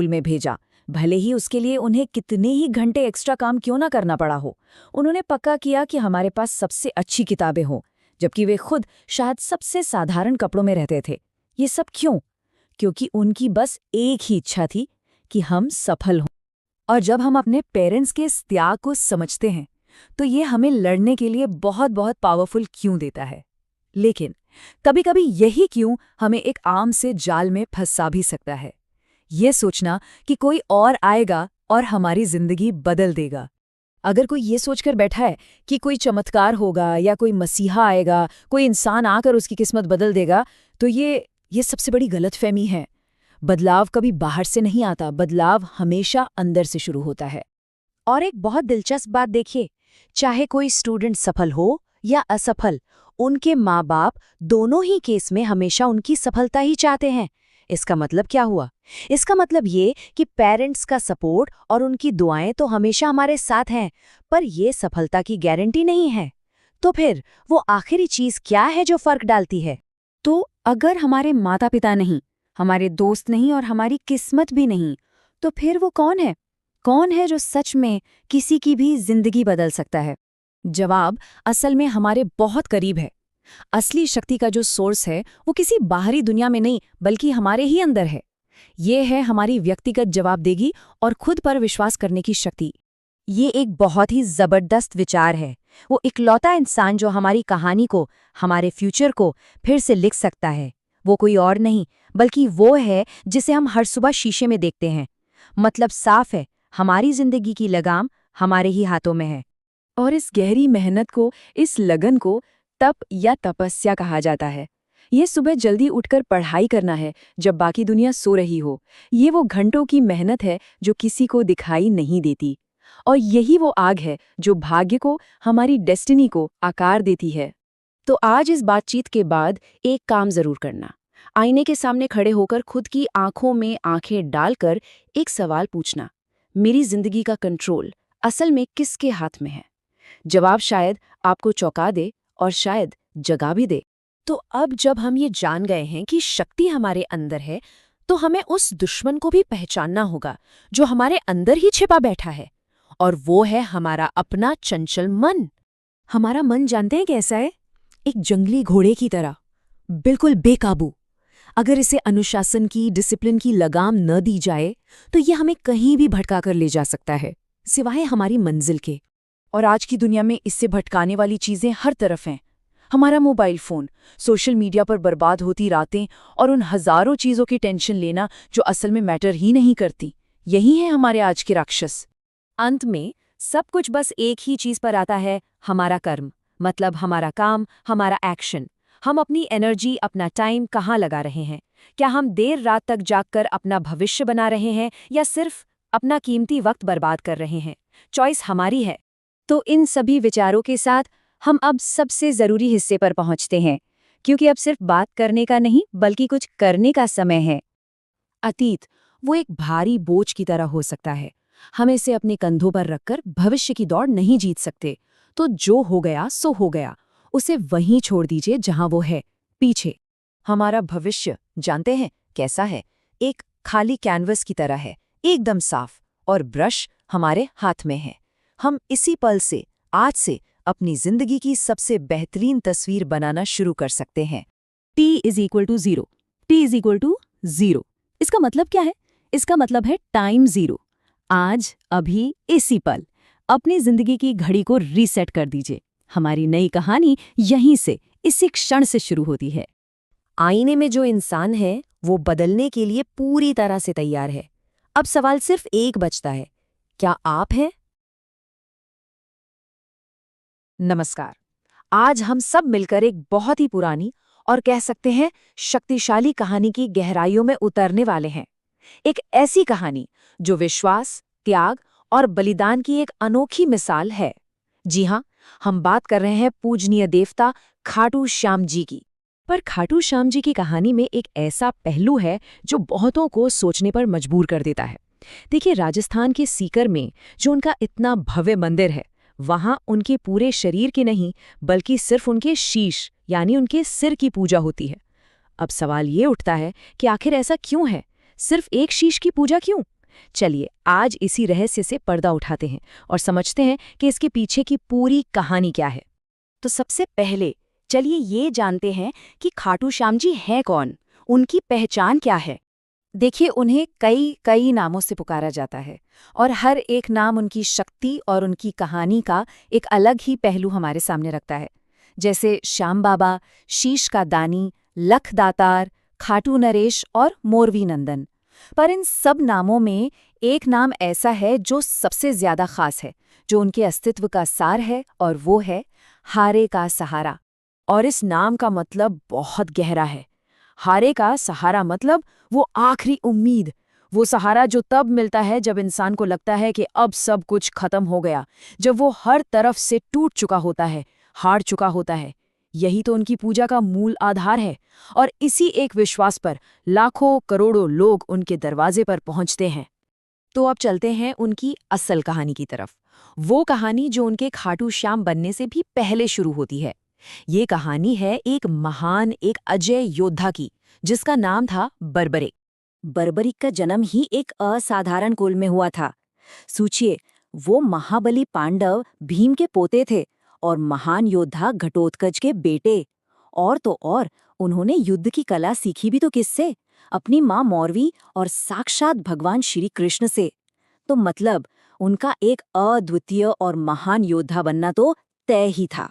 स्कूल में भेजा, भले ही उसके लिए उन्हें कितने ही घंटे एक्स्ट्रा काम क्यों ना करना पड़ा हो। उन्होंने पक्का किया कि हमारे पास सबसे अच्छी किताबें हों, जबकि वे खुद शायद सबसे साधारण कपड़ों में रहते थे। ये सब क्यों? क्योंकि उनकी बस एक ही इच्छा थी कि हम सफल हों। और जब हम अपने पेरेंट्स के इस त्याग को समझते हैं तो ये हमें लड़ने के लिए बहुत बहुत पावरफुल क्यों देता है। लेकिन कभी-कभी यही क्यों हमें एक आम से जाल में फंसा भी सकता है। ये सोचना कि कोई और आएगा और हमारी जिंदगी बदल देगा। अगर कोई ये सोचकर बैठा है कि कोई चमत्कार होगा या कोई मसीहा आएगा, कोई इंसान आकर उसकी किस्मत बदल देगा, तो ये सबसे बड़ी गलतफहमी है। बदलाव कभी बाहर से नहीं आता, बदलाव हमेशा अंदर से शुरू होता है। और एक बहुत दिलचस्प बात देखिए, चाहे कोई स्टूडेंट सफल हो या असफल, उनके माँ बाप दोनों ही केस में हमेशा उनकी सफलता ही चाहते हैं। इसका मतलब क्या हुआ? इसका मतलब ये कि पेरेंट्स का सपोर्ट और उनकी दुआएं तो हमेशा हमारे साथ हैं, पर ये सफलता की गारंटी नहीं है। तो फिर वो आखिरी चीज क्या है जो फर्क डालती है? तो अगर हमारे माता पिता नहीं, हमारे दोस्त नहीं और हमारी किस्मत भी नहीं, तो फिर वो कौन है? कौन है जो सच में किसी की भी जिंदगी बदल सकता है? जवाब असल में हमारे बहुत करीब है। असली शक्ति का जो सोर्स है वो किसी बाहरी दुनिया में नहीं बल्कि हमारे ही अंदर है। ये है हमारी व्यक्तिगत जवाबदेही और खुद पर विश्वास करने की शक्ति। ये एक बहुत ही जबरदस्त विचार है। वो इकलौता इंसान जो हमारी कहानी को, हमारे फ्यूचर को फिर से लिख सकता है, वो कोई और नहीं बल्कि वो है जिसे हम हर सुबह शीशे में देखते हैं। मतलब साफ है, हमारी जिंदगी की लगाम हमारे ही हाथों में है। और इस गहरी मेहनत को, इस लगन को तप या तपस्या कहा जाता है। ये सुबह जल्दी उठकर पढ़ाई करना है जब बाकी दुनिया सो रही हो। ये वो घंटों की मेहनत है जो किसी को दिखाई नहीं देती। और यही वो आग है जो भाग्य को, हमारी डेस्टिनी को आकार देती है। तो आज इस बातचीत के बाद एक काम जरूर करना। आईने के सामने खड़े होकर खुद की आंखों में आंखें डालकर एक सवाल पूछना, मेरी जिंदगी का कंट्रोल असल में किसके हाथ में है? जवाब शायद आपको चौंका दे और शायद जगा भी दे। तो अब जब हम ये जान गए हैं कि शक्ति हमारे अंदर है, तो हमें उस दुश्मन को भी पहचानना होगा जो हमारे अंदर ही छिपा बैठा है। और वो है हमारा अपना चंचल मन। हमारा मन जानते हैं कैसा है? एक जंगली घोड़े की तरह, बिल्कुल बेकाबू। अगर इसे अनुशासन की, डिसिप्लिन की लगाम न दी जाए तो ये हमें कहीं भी भटका कर ले जा सकता है, सिवाय हमारी मंजिल के। और आज की दुनिया में इससे भटकाने वाली चीजें हर तरफ हैं। हमारा मोबाइल फोन, सोशल मीडिया पर बर्बाद होती रातें और उन हजारों चीजों की टेंशन लेना जो असल में मैटर ही नहीं करती, यही है हमारे आज के राक्षस। अंत में सब कुछ बस एक ही चीज पर आता है, हमारा कर्म। मतलब हमारा काम, हमारा एक्शन। हम अपनी एनर्जी, अपना टाइम कहाँ लगा रहे हैं? क्या हम देर रात तक जागकर अपना भविष्य बना रहे हैं या सिर्फ अपना कीमती वक्त बर्बाद कर रहे हैं? चॉइस हमारी है। तो इन सभी विचारों के साथ हम अब सबसे जरूरी हिस्से पर पहुंचते हैं, क्योंकि अब सिर्फ बात करने का नहीं बल्कि कुछ करने का समय है। अतीत वो एक भारी बोझ की तरह हो सकता है। हम इसे अपने कंधों पर रखकर भविष्य की दौड़ नहीं जीत सकते। तो जो हो गया सो हो गया, उसे वहीं छोड़ दीजिए जहां वो है, पीछे। हमारा भविष्य जानते हैं कैसा है? एक खाली कैनवस की तरह है, एकदम साफ, और ब्रश हमारे हाथ में है। हम इसी पल से, आज से अपनी जिंदगी की सबसे बेहतरीन तस्वीर बनाना शुरू कर सकते हैं। T=0। T=0। इसका मतलब क्या है? इसका मतलब है टाइम जीरो। आज, अभी, इसी पल अपनी जिंदगी की घड़ी को रीसेट कर दीजिए। हमारी नई कहानी यहीं से, इसी क्षण से शुरू होती है। आईने में जो इंसान है वो बदलने के लिए पूरी तरह से तैयार है। अब सवाल सिर्फ एक बचता है, क्या आप हैं? नमस्कार। आज हम सब मिलकर एक बहुत ही पुरानी और कह सकते हैं शक्तिशाली कहानी की गहराइयों में उतरने वाले हैं। एक ऐसी कहानी जो विश्वास, त्याग और बलिदान की एक अनोखी मिसाल है। जी हाँ, हम बात कर रहे हैं पूजनीय देवता खाटू श्याम जी की। पर खाटू श्याम जी की कहानी में एक ऐसा पहलू है जो बहुतों को सोचने पर मजबूर कर देता है। देखिए, राजस्थान के सीकर में जो उनका इतना भव्य मंदिर है, वहां उनके पूरे शरीर की नहीं बल्कि सिर्फ उनके शीश यानी उनके सिर की पूजा होती है। अब सवाल ये उठता है कि आखिर ऐसा क्यों है? सिर्फ एक शीश की पूजा क्यों? चलिए आज इसी रहस्य से पर्दा उठाते हैं और समझते हैं कि इसके पीछे की पूरी कहानी क्या है। तो सबसे पहले चलिए ये जानते हैं कि खाटू श्याम जी हैं कौन, उनकी पहचान क्या है। देखिए, उन्हें कई कई नामों से पुकारा जाता है और हर एक नाम उनकी शक्ति और उनकी कहानी का एक अलग ही पहलू हमारे सामने रखता है। जैसे श्याम बाबा, शीश का दानी, लख दातार, खाटू नरेश और मोरवी नंदन। पर इन सब नामों में एक नाम ऐसा है जो सबसे ज्यादा खास है, जो उनके अस्तित्व का सार है, और वो है हारे का सहारा। और इस नाम का मतलब बहुत गहरा है। हारे का सहारा मतलब वो आखिरी उम्मीद, वो सहारा जो तब मिलता है जब इंसान को लगता है कि अब सब कुछ खत्म हो गया, जब वो हर तरफ से टूट चुका होता है, हार चुका होता है। यही तो उनकी पूजा का मूल आधार है, और इसी एक विश्वास पर लाखों करोड़ों लोग उनके दरवाजे पर पहुंचते हैं। तो अब चलते हैं उनकी असल कहानी की तरफ, वो कहानी जो उनके खाटू श्याम बनने से भी पहले शुरू होती है। ये कहानी है एक महान, एक अजय योद्धा की, जिसका नाम था बर्बरिक। बर्बरिक का जन्म ही एक असाधारण कुल में हुआ था। सोचिए, वो महाबली पांडव भीम के पोते थे और महान योद्धा घटोत्कच के बेटे। और तो और उन्होंने युद्ध की कला सीखी भी तो किससे? अपनी माँ मौरवी और साक्षात भगवान श्री कृष्ण से। तो मतलब उनका एक अद्वितीय और महान योद्धा बनना तो तय ही था।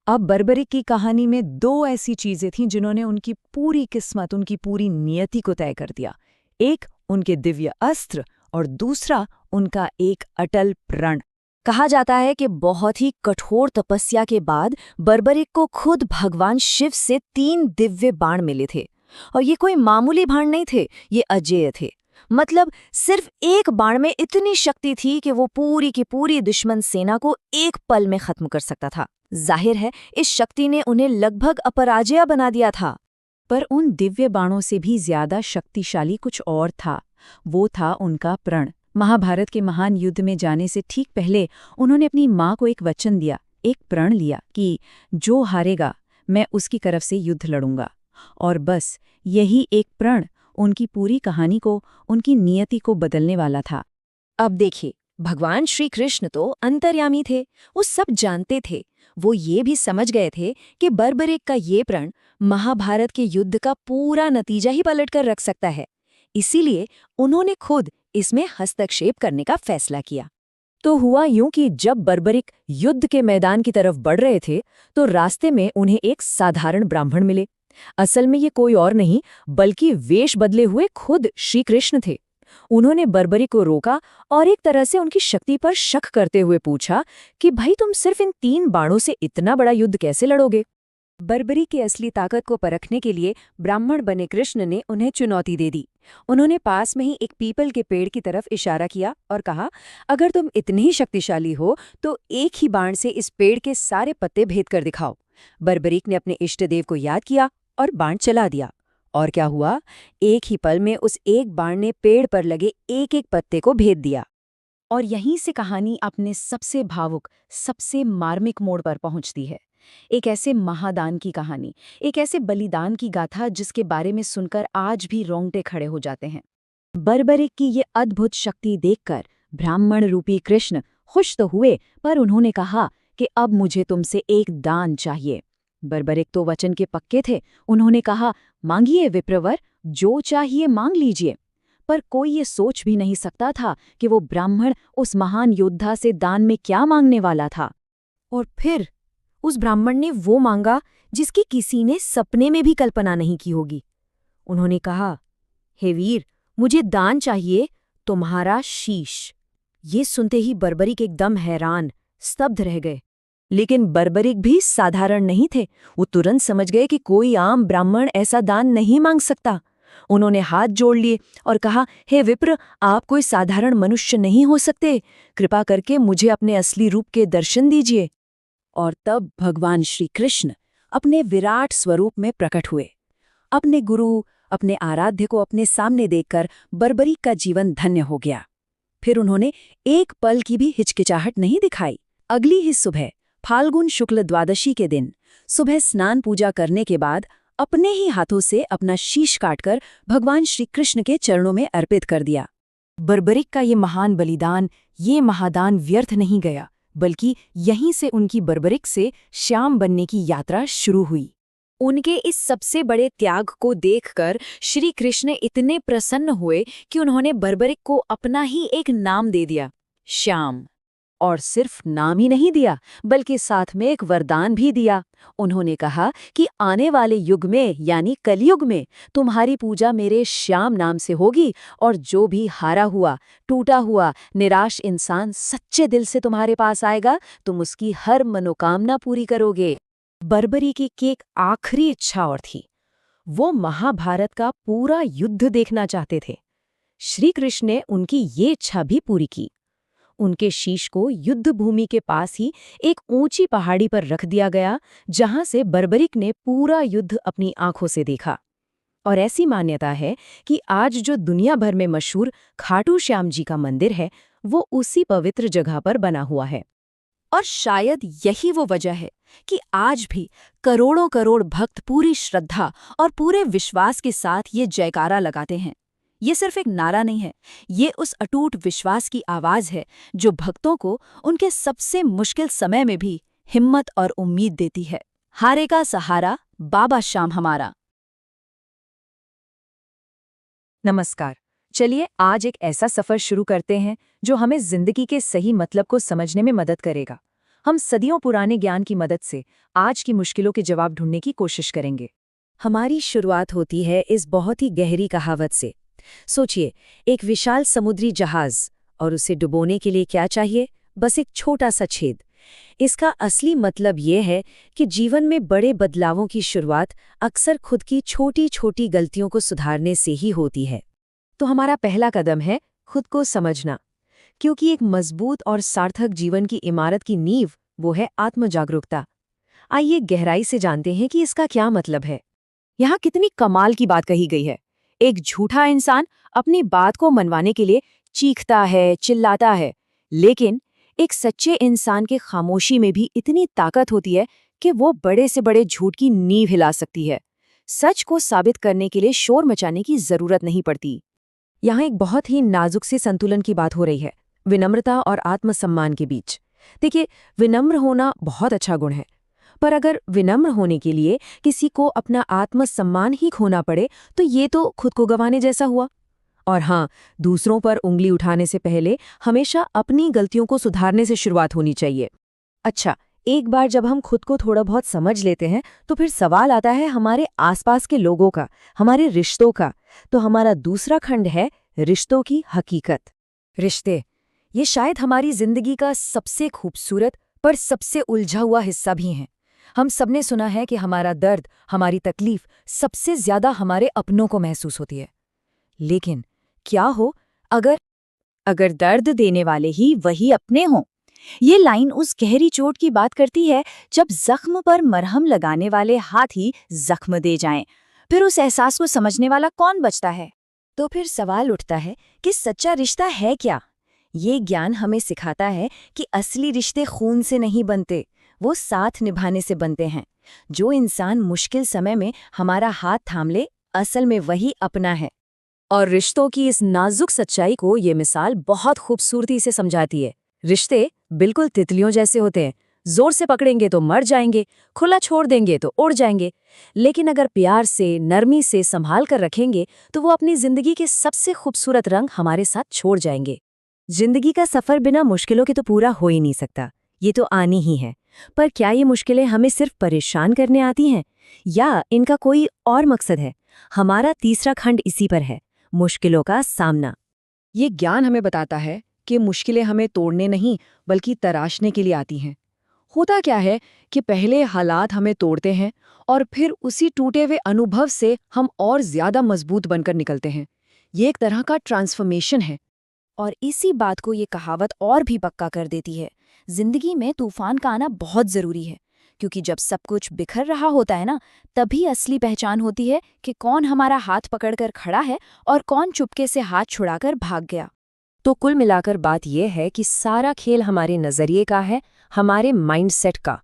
अब बर्बरिक की कहानी में दो ऐसी चीजें थीं जिन्होंने उनकी पूरी किस्मत, उनकी पूरी नियति को तय कर दिया। एक उनके दिव्य अस्त्र और दूसरा उनका एक अटल प्रण। कहा जाता है कि बहुत ही कठोर तपस्या के बाद बर्बरिक को खुद भगवान शिव से 3 दिव्य बाण मिले थे। और ये कोई मामूली बाण नहीं थे, ये अजेय थे। मतलब सिर्फ एक बाण में इतनी शक्ति थी कि वो पूरी की पूरी दुश्मन सेना को एक पल में खत्म कर सकता था। जाहिर है इस शक्ति ने उन्हें लगभग अपराजय बना दिया था। पर उन दिव्य बाणों से भी ज्यादा शक्तिशाली कुछ और था। वो था उनका प्रण। महाभारत के महान युद्ध में जाने से ठीक पहले उन्होंने अपनी माँ को एक वचन दिया, एक प्रण लिया कि जो हारेगा मैं उसकी तरफ से युद्ध लड़ूंगा। और बस यही एक प्रण उनकी पूरी कहानी को, उनकी नियति को बदलने वाला था। अब देखिए, भगवान श्री कृष्ण तो अंतर्यामी थे, वो सब जानते थे। वो ये भी समझ गए थे कि बर्बरिक का ये प्रण महाभारत के युद्ध का पूरा नतीजा ही पलट कर रख सकता है। इसीलिए उन्होंने खुद इसमें हस्तक्षेप करने का फैसला किया। तो हुआ यूं कि जब बर्बरिक युद्ध के मैदान की तरफ बढ़ रहे थे तो रास्ते में उन्हें एक साधारण ब्राह्मण मिले। असल में ये कोई और नहीं बल्कि वेश बदले हुए खुद श्री कृष्ण थे। उन्होंने बर्बरिक को रोका और एक तरह से उनकी शक्ति पर शक करते हुए पूछा कि भाई तुम सिर्फ इन 3 बाणों से इतना बड़ा युद्ध कैसे लड़ोगे? बर्बरिक की असली ताकत को परखने के लिए ब्राह्मण बने कृष्ण ने उन्हें चुनौती दे दी। उन्होंने पास में ही एक पीपल के पेड़ की तरफ इशारा किया और कहा, अगर तुम इतने ही शक्तिशाली हो तो एक ही बाण से इस पेड़ के सारे पत्ते भेद कर दिखाओ। बर्बरिक ने अपने इष्ट देव को याद किया और बाण चला दिया। और क्या हुआ? एक ही पल में उस एक बाण ने पेड़ पर लगे एक एक पत्ते को भेद दिया। और यहीं से कहानी अपने सबसे भावुक, सबसे मार्मिक मोड़ पर पहुंचती है। एक ऐसे महादान की कहानी, एक ऐसे बलिदान की गाथा जिसके बारे में सुनकर आज भी रोंगटे खड़े हो जाते हैं। बर्बरिक की ये अद्भुत शक्ति देखकर ब्राह्मण रूपी कृष्ण खुश तो हुए, पर उन्होंने कहा कि अब मुझे तुमसे एक दान चाहिए। बर्बरिक तो वचन के पक्के थे। उन्होंने कहा, मांगिए विप्रवर, जो चाहिए मांग लीजिए। पर कोई ये सोच भी नहीं सकता था कि वो ब्राह्मण उस महान योद्धा से दान में क्या मांगने वाला था। और फिर उस ब्राह्मण ने वो मांगा जिसकी किसी ने सपने में भी कल्पना नहीं की होगी। उन्होंने कहा, हे वीर, मुझे दान चाहिए, तुम्हारा शीश। ये सुनते ही बर्बरिक एकदम हैरान, स्तब्ध रह गए। लेकिन बर्बरिक भी साधारण नहीं थे। वो तुरंत समझ गए कि कोई आम ब्राह्मण ऐसा दान नहीं मांग सकता। उन्होंने हाथ जोड़ लिए और कहा, हे विप्र, आप कोई साधारण मनुष्य नहीं हो सकते। कृपा करके मुझे अपने असली रूप के दर्शन दीजिए। और तब भगवान श्री कृष्ण अपने विराट स्वरूप में प्रकट हुए। अपने गुरु, अपने आराध्य को अपने सामने देखकर बर्बरिक का जीवन धन्य हो गया। फिर उन्होंने एक पल की भी हिचकिचाहट नहीं दिखाई। अगली ही सुबह, फाल्गुन शुक्ल द्वादशी के दिन, सुबह स्नान पूजा करने के बाद अपने ही हाथों से अपना शीश काटकर भगवान श्री कृष्ण के चरणों में अर्पित कर दिया। बर्बरिक का ये महान बलिदान, ये महादान व्यर्थ नहीं गया, बल्कि यहीं से उनकी बर्बरिक से श्याम बनने की यात्रा शुरू हुई। उनके इस सबसे बड़े त्याग को देखकर श्री कृष्ण इतने प्रसन्न हुए कि उन्होंने बर्बरिक को अपना ही एक नाम दे दिया, श्याम। और सिर्फ नाम ही नहीं दिया, बल्कि साथ में एक वरदान भी दिया। उन्होंने कहा कि आने वाले युग में यानी कलयुग में तुम्हारी पूजा मेरे श्याम नाम से होगी, और जो भी हारा हुआ, टूटा हुआ, निराश इंसान सच्चे दिल से तुम्हारे पास आएगा, तुम उसकी हर मनोकामना पूरी करोगे। बर्बरी की एक आखिरी इच्छा और थी। वो महाभारत का पूरा युद्ध देखना चाहते थे। श्री कृष्ण ने उनकी ये इच्छा भी पूरी की। उनके शीश को युद्ध भूमि के पास ही एक ऊंची पहाड़ी पर रख दिया गया, जहां से बर्बरिक ने पूरा युद्ध अपनी आंखों से देखा। और ऐसी मान्यता है कि आज जो दुनिया भर में मशहूर खाटू श्याम जी का मंदिर है, वो उसी पवित्र जगह पर बना हुआ है। और शायद यही वो वजह है कि आज भी करोड़ों करोड़ भक्त पूरी श्रद्धा और पूरे विश्वास के साथ ये जयकारा लगाते हैं। ये सिर्फ एक नारा नहीं है, ये उस अटूट विश्वास की आवाज है जो भक्तों को उनके सबसे मुश्किल समय में भी हिम्मत और उम्मीद देती है। हारे का सहारा, बाबा श्याम हमारा। नमस्कार। चलिए आज एक ऐसा सफर शुरू करते हैं जो हमें जिंदगी के सही मतलब को समझने में मदद करेगा। हम सदियों पुराने ज्ञान की मदद से आज की मुश्किलों के जवाब ढूंढने की कोशिश करेंगे। हमारी शुरुआत होती है इस बहुत ही गहरी कहावत से। सोचिए, एक विशाल समुद्री जहाज, और उसे डुबोने के लिए क्या चाहिए? बस एक छोटा सा छेद। इसका असली मतलब ये है कि जीवन में बड़े बदलावों की शुरुआत अक्सर खुद की छोटी छोटी गलतियों को सुधारने से ही होती है। तो हमारा पहला कदम है खुद को समझना, क्योंकि एक मजबूत और सार्थक जीवन की इमारत की नींव वो है आत्मजागरूकता। आइए गहराई से जानते हैं कि इसका क्या मतलब है। यहाँ कितनी कमाल की बात कही गई है। एक झूठा इंसान अपनी बात को मनवाने के लिए चीखता है, चिल्लाता है, लेकिन एक सच्चे इंसान के खामोशी में भी इतनी ताकत होती है कि वो बड़े से बड़े झूठ की नींव हिला सकती है। सच को साबित करने के लिए शोर मचाने की जरूरत नहीं पड़ती। यहाँ एक बहुत ही नाजुक से संतुलन की बात हो रही है, विनम्रता और आत्मसम्मान के बीच। देखिए, विनम्र होना बहुत अच्छा गुण है, पर अगर विनम्र होने के लिए किसी को अपना आत्मसम्मान ही खोना पड़े तो ये तो खुद को गंवाने जैसा हुआ। और हाँ, दूसरों पर उंगली उठाने से पहले हमेशा अपनी गलतियों को सुधारने से शुरुआत होनी चाहिए। अच्छा, एक बार जब हम खुद को थोड़ा बहुत समझ लेते हैं तो फिर सवाल आता है हमारे आसपास के लोगों का, हमारे रिश्तों का। तो हमारा दूसरा खंड है रिश्तों की हकीकत। रिश्ते, ये शायद हमारी जिंदगी का सबसे खूबसूरत पर सबसे उलझा हुआ हिस्सा भी हैं। हम सबने सुना है कि हमारा दर्द, हमारी तकलीफ सबसे ज्यादा हमारे अपनों को महसूस होती है। लेकिन क्या हो अगर दर्द देने वाले ही वही अपने हों? ये लाइन उस गहरी चोट की बात करती है जब जख्म पर मरहम लगाने वाले हाथ ही जख्म दे जाएं। फिर उस एहसास को समझने वाला कौन बचता है? तो फिर सवाल उठता है कि सच्चा रिश्ता है क्या? ये ज्ञान हमें सिखाता है कि असली रिश्ते खून से नहीं बनते, वो साथ निभाने से बनते हैं। जो इंसान मुश्किल समय में हमारा हाथ थाम ले, असल में वही अपना है। और रिश्तों की इस नाजुक सच्चाई को ये मिसाल बहुत खूबसूरती से समझाती है। रिश्ते बिल्कुल तितलियों जैसे होते हैं। जोर से पकड़ेंगे तो मर जाएंगे, खुला छोड़ देंगे तो उड़ जाएंगे। लेकिन अगर प्यार से, नरमी से संभाल कर रखेंगे तो वो अपनी जिंदगी के सबसे खूबसूरत रंग हमारे साथ छोड़ जाएंगे। जिंदगी का सफर बिना मुश्किलों के तो पूरा हो ही नहीं सकता, ये तो आनी ही है। पर क्या ये मुश्किलें हमें सिर्फ परेशान करने आती हैं या इनका कोई और मकसद है? हमारा तीसरा खंड इसी पर है, मुश्किलों का सामना। ये ज्ञान हमें बताता है कि मुश्किलें हमें तोड़ने नहीं बल्कि तराशने के लिए आती हैं। होता क्या है कि पहले हालात हमें तोड़ते हैं और फिर उसी टूटे हुए अनुभव से हम और ज्यादा मजबूत बनकर निकलते हैं। ये एक तरह का ट्रांसफॉर्मेशन है। और इसी बात को ये कहावत और भी पक्का कर देती है, जिंदगी में तूफान का आना बहुत जरूरी है, क्योंकि जब सब कुछ बिखर रहा होता है ना, तभी असली पहचान होती है कि कौन हमारा हाथ पकड़कर खड़ा है और कौन चुपके से हाथ छुड़ाकर भाग गया। तो कुल मिलाकर बात यह है कि सारा खेल हमारे नजरिए का है, हमारे माइंडसेट का।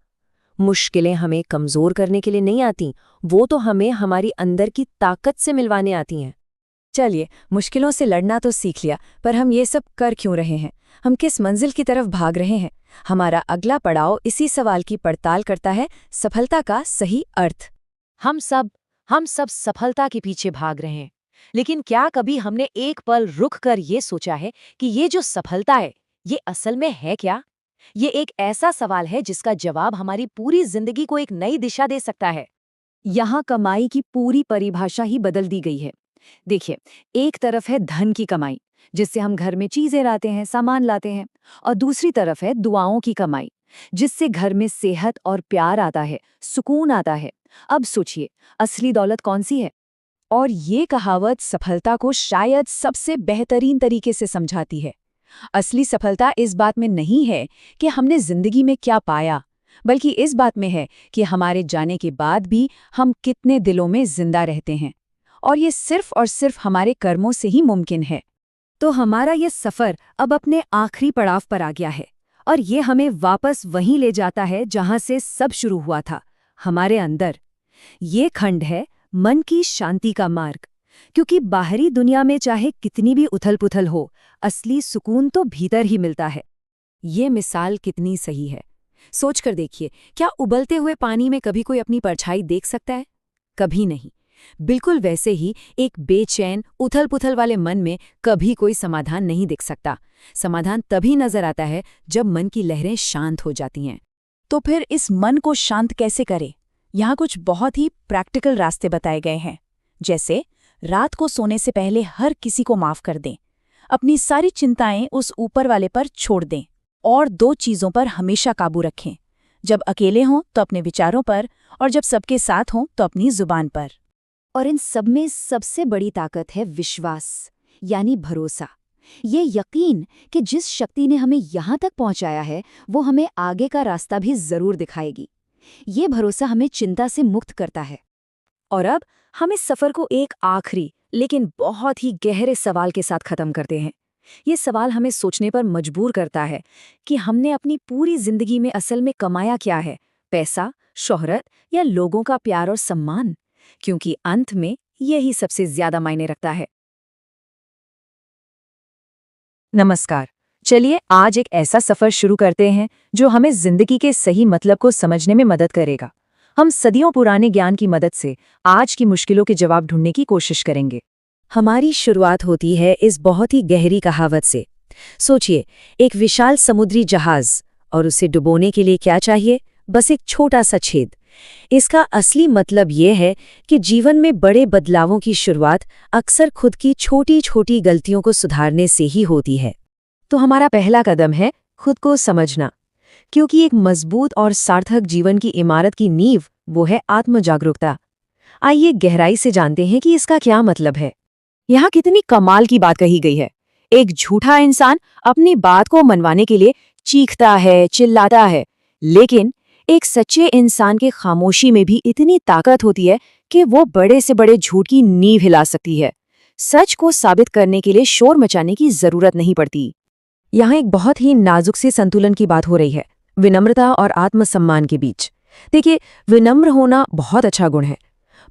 मुश्किलें हमें कमजोर करने के लिए नहीं आती, वो तो हमें हमारी अंदर की ताकत से मिलवाने आती हैं। चलिए, मुश्किलों से लड़ना तो सीख लिया, पर हम ये सब कर क्यों रहे हैं? हम किस मंजिल की तरफ भाग रहे हैं? हमारा अगला पड़ाव इसी सवाल की पड़ताल करता है, सफलता का सही अर्थ। हम सब सफलता के पीछे भाग रहे हैं, लेकिन क्या कभी हमने एक पल रुक कर ये सोचा है कि ये जो सफलता है, ये असल में है क्या? ये एक ऐसा सवाल है जिसका जवाब हमारी पूरी जिंदगी को एक नई दिशा दे सकता है। यहाँ कमाई की पूरी परिभाषा ही बदल दी गई है। देखिए, एक तरफ है धन की कमाई, जिससे हम घर में चीजें लाते हैं, सामान लाते हैं, और दूसरी तरफ है दुआओं की कमाई, जिससे घर में सेहत और प्यार आता है, सुकून आता है। अब सोचिए, असली दौलत कौन सी है? और ये कहावत सफलता को शायद सबसे बेहतरीन तरीके से समझाती है। असली सफलता इस बात में नहीं है कि हमने जिंदगी में क्या पाया, बल्कि इस बात में है कि हमारे जाने के बाद भी हम कितने दिलों में जिंदा रहते हैं। और ये सिर्फ और सिर्फ हमारे कर्मों से ही मुमकिन है। तो हमारा ये सफर अब अपने आखिरी पड़ाव पर आ गया है, और ये हमें वापस वहीं ले जाता है जहां से सब शुरू हुआ था, हमारे अंदर। ये खंड है मन की शांति का मार्ग, क्योंकि बाहरी दुनिया में चाहे कितनी भी उथल-पुथल हो, असली सुकून तो भीतर ही मिलता है। ये मिसाल कितनी सही है। सोचकर देखिए, क्या उबलते हुए पानी में कभी कोई अपनी परछाई देख सकता है? कभी नहीं। बिल्कुल वैसे ही एक बेचैन उथल-पुथल वाले मन में कभी कोई समाधान नहीं दिख सकता। समाधान तभी नजर आता है जब मन की लहरें शांत हो जाती हैं। तो फिर इस मन को शांत कैसे करें? यहाँ कुछ बहुत ही प्रैक्टिकल रास्ते बताए गए हैं। जैसे रात को सोने से पहले हर किसी को माफ कर दें, अपनी सारी चिंताएं उस ऊपर वाले पर छोड़ दें, और 2 चीज़ों पर हमेशा काबू रखें। जब अकेले हों तो अपने विचारों पर, और जब सबके साथ हों तो अपनी जुबान पर। और इन सब में सबसे बड़ी ताकत है विश्वास, यानी भरोसा। ये यकीन कि जिस शक्ति ने हमें यहाँ तक पहुँचाया है, वो हमें आगे का रास्ता भी जरूर दिखाएगी। ये भरोसा हमें चिंता से मुक्त करता है। और अब हम इस सफर को एक आखिरी लेकिन बहुत ही गहरे सवाल के साथ खत्म करते हैं। ये सवाल हमें सोचने पर मजबूर करता है कि हमने अपनी पूरी जिंदगी में असल में कमाया क्या है, पैसा, शोहरत या लोगों का प्यार और सम्मान? क्योंकि अंत में यही सबसे ज्यादा मायने रखता है। नमस्कार। चलिए आज एक ऐसा सफर शुरू करते हैं जो हमें जिंदगी के सही मतलब को समझने में मदद करेगा। हम सदियों पुराने ज्ञान की मदद से आज की मुश्किलों के जवाब ढूंढने की कोशिश करेंगे। हमारी शुरुआत होती है इस बहुत ही गहरी कहावत से। सोचिए, एक विशाल समुद्री जहाज, और उसे डुबोने के लिए क्या चाहिए? बस एक छोटा सा छेद। इसका असली मतलब यह है कि जीवन में बड़े बदलावों की शुरुआत अक्सर खुद की छोटी छोटी गलतियों को सुधारने से ही होती है। तो हमारा पहला कदम है खुद को समझना, क्योंकि एक मजबूत और सार्थक जीवन की इमारत की नींव वो है आत्मजागरूकता। आइए गहराई से जानते हैं कि इसका क्या मतलब है। यहाँ कितनी कमाल की बात कही गई है। एक झूठा इंसान अपनी बात को मनवाने के लिए चीखता है, चिल्लाता है, लेकिन एक सच्चे इंसान के खामोशी में भी इतनी ताकत होती है कि वो बड़े से बड़े झूठ की नींव हिला सकती है। सच को साबित करने के लिए शोर मचाने की जरूरत नहीं पड़ती। यहाँ एक बहुत ही नाजुक से संतुलन की बात हो रही है, विनम्रता और आत्मसम्मान के बीच। देखिए, विनम्र होना बहुत अच्छा गुण है,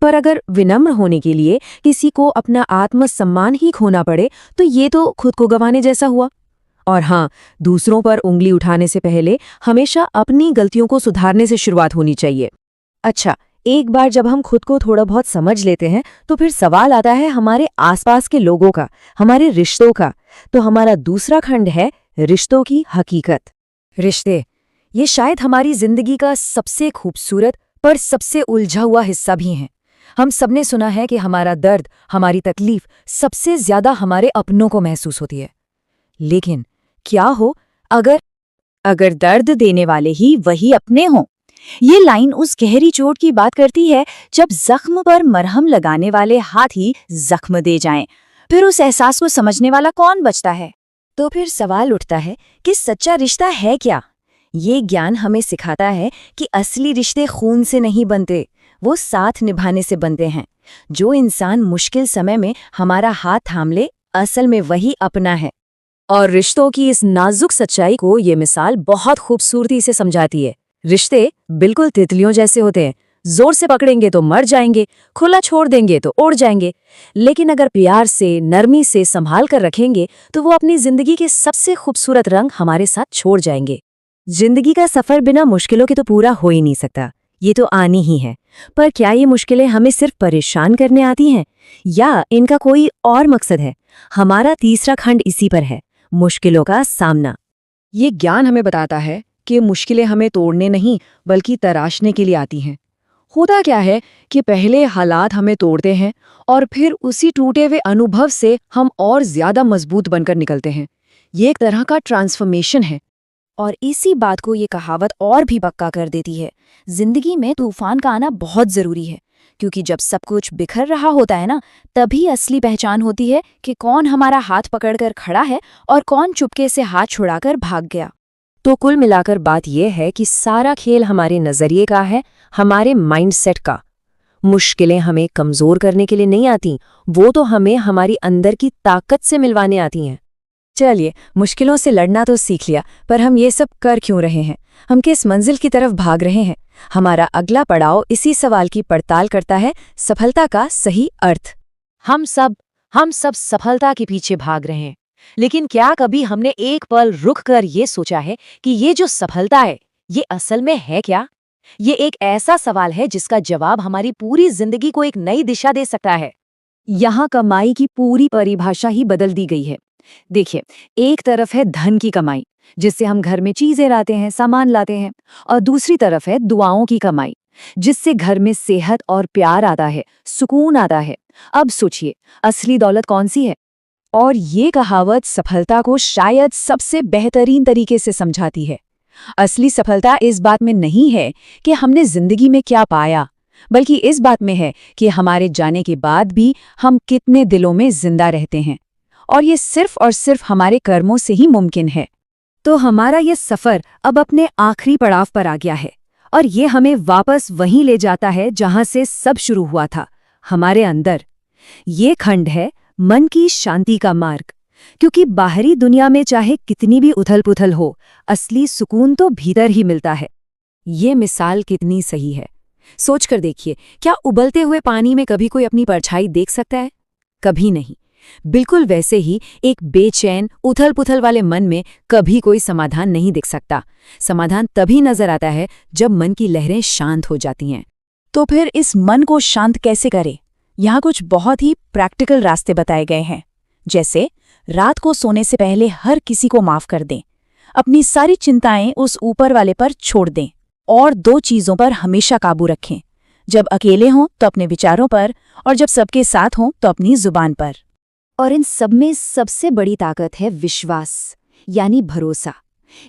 पर अगर विनम्र होने के लिए किसी को अपना आत्मसम्मान ही खोना पड़े तो ये तो खुद को गंवाने जैसा हुआ। और हाँ, दूसरों पर उंगली उठाने से पहले हमेशा अपनी गलतियों को सुधारने से शुरुआत होनी चाहिए। अच्छा, एक बार जब हम खुद को थोड़ा बहुत समझ लेते हैं तो फिर सवाल आता है हमारे आसपास के लोगों का, हमारे रिश्तों का। तो हमारा दूसरा खंड है रिश्तों की हकीकत। रिश्ते, ये शायद हमारी जिंदगी का सबसे खूबसूरत पर सबसे उलझा हुआ हिस्सा भी हैं। हम सबने सुना है कि हमारा दर्द, हमारी तकलीफ सबसे ज्यादा हमारे अपनों को महसूस होती है। लेकिन क्या हो अगर दर्द देने वाले ही वही अपने हों? ये लाइन उस गहरी चोट की बात करती है जब जख्म पर मरहम लगाने वाले हाथ ही जख्म दे जाएं। फिर उस एहसास को समझने वाला कौन बचता है? तो फिर सवाल उठता है कि सच्चा रिश्ता है क्या? ये ज्ञान हमें सिखाता है कि असली रिश्ते खून से नहीं बनते, वो साथ निभाने से बनते हैं। जो इंसान मुश्किल समय में हमारा हाथ थाम ले, असल में वही अपना है। और रिश्तों की इस नाजुक सच्चाई को ये मिसाल बहुत खूबसूरती से समझाती है। रिश्ते बिल्कुल तितलियों जैसे होते हैं, जोर से पकड़ेंगे तो मर जाएंगे, खुला छोड़ देंगे तो उड़ जाएंगे। लेकिन अगर प्यार से, नरमी से संभाल कर रखेंगे तो वो अपनी जिंदगी के सबसे खूबसूरत रंग हमारे साथ छोड़ जाएंगे। जिंदगी का सफर बिना मुश्किलों के तो पूरा हो ही नहीं सकता, ये तो आनी ही है। पर क्या ये मुश्किलें हमें सिर्फ परेशान करने आती हैं या इनका कोई और मकसद है? हमारा तीसरा खंड इसी पर है, मुश्किलों का सामना। ये ज्ञान हमें बताता है कि मुश्किलें हमें तोड़ने नहीं बल्कि तराशने के लिए आती हैं। होता क्या है कि पहले हालात हमें तोड़ते हैं और फिर उसी टूटे हुए अनुभव से हम और ज्यादा मजबूत बनकर निकलते हैं। ये एक तरह का ट्रांसफॉर्मेशन है। और इसी बात को ये कहावत और भी पक्का कर देती है, जिंदगी में तूफान का आना बहुत जरूरी है, क्योंकि जब सब कुछ बिखर रहा होता है ना, तभी असली पहचान होती है कि कौन हमारा हाथ पकड़कर खड़ा है और कौन चुपके से हाथ छुड़ाकर भाग गया। तो कुल मिलाकर बात यह है कि सारा खेल हमारे नजरिए का है, हमारे माइंडसेट का। मुश्किलें हमें कमजोर करने के लिए नहीं आती, वो तो हमें हमारी अंदर की ताकत से मिलवाने आती हैं। चलिए, मुश्किलों से लड़ना तो सीख लिया, पर हम ये सब कर क्यों रहे हैं? हम किस मंजिल की तरफ भाग रहे हैं? हमारा अगला पड़ाव इसी सवाल की पड़ताल करता है, सफलता का सही अर्थ। हम सब सफलता के पीछे भाग रहे हैं, लेकिन क्या कभी हमने एक पल रुक कर ये सोचा है कि ये जो सफलता है, ये असल में है क्या? ये एक ऐसा सवाल है जिसका जवाब हमारी पूरी जिंदगी को एक नई दिशा दे सकता है। यहाँ कमाई की पूरी परिभाषा ही बदल दी गई है। देखिए, एक तरफ है धन की कमाई, जिससे हम घर में चीजें लाते हैं, सामान लाते हैं, और दूसरी तरफ है दुआओं की कमाई, जिससे घर में सेहत और प्यार आता है, सुकून आता है। अब सोचिए, असली दौलत कौन सी है? और ये कहावत सफलता को शायद सबसे बेहतरीन तरीके से समझाती है। असली सफलता इस बात में नहीं है कि हमने जिंदगी में क्या पाया, बल्कि इस बात में है कि हमारे जाने के बाद भी हम कितने दिलों में जिंदा रहते हैं। और ये सिर्फ और सिर्फ हमारे कर्मों से ही मुमकिन है। तो हमारा ये सफर अब अपने आखिरी पड़ाव पर आ गया है, और ये हमें वापस वहीं ले जाता है जहां से सब शुरू हुआ था, हमारे अंदर। ये खंड है मन की शांति का मार्ग, क्योंकि बाहरी दुनिया में चाहे कितनी भी उथल-पुथल हो, असली सुकून तो भीतर ही मिलता है। ये मिसाल कितनी सही है, सोचकर देखिए। क्या उबलते हुए पानी में कभी कोई अपनी परछाई देख सकता है? कभी नहीं। बिल्कुल वैसे ही एक बेचैन, उथल-पुथल वाले मन में कभी कोई समाधान नहीं दिख सकता। समाधान तभी नजर आता है जब मन की लहरें शांत हो जाती हैं। तो फिर इस मन को शांत कैसे करें? यहाँ कुछ बहुत ही प्रैक्टिकल रास्ते बताए गए हैं। जैसे, रात को सोने से पहले हर किसी को माफ कर दें, अपनी सारी चिंताएं उस ऊपर वाले पर छोड़ दें, और 2 चीजों पर हमेशा काबू रखें। जब अकेले हों तो अपने विचारों पर, और जब सबके साथ हों तो अपनी जुबान पर। और इन सब में सबसे बड़ी ताकत है विश्वास, यानी भरोसा।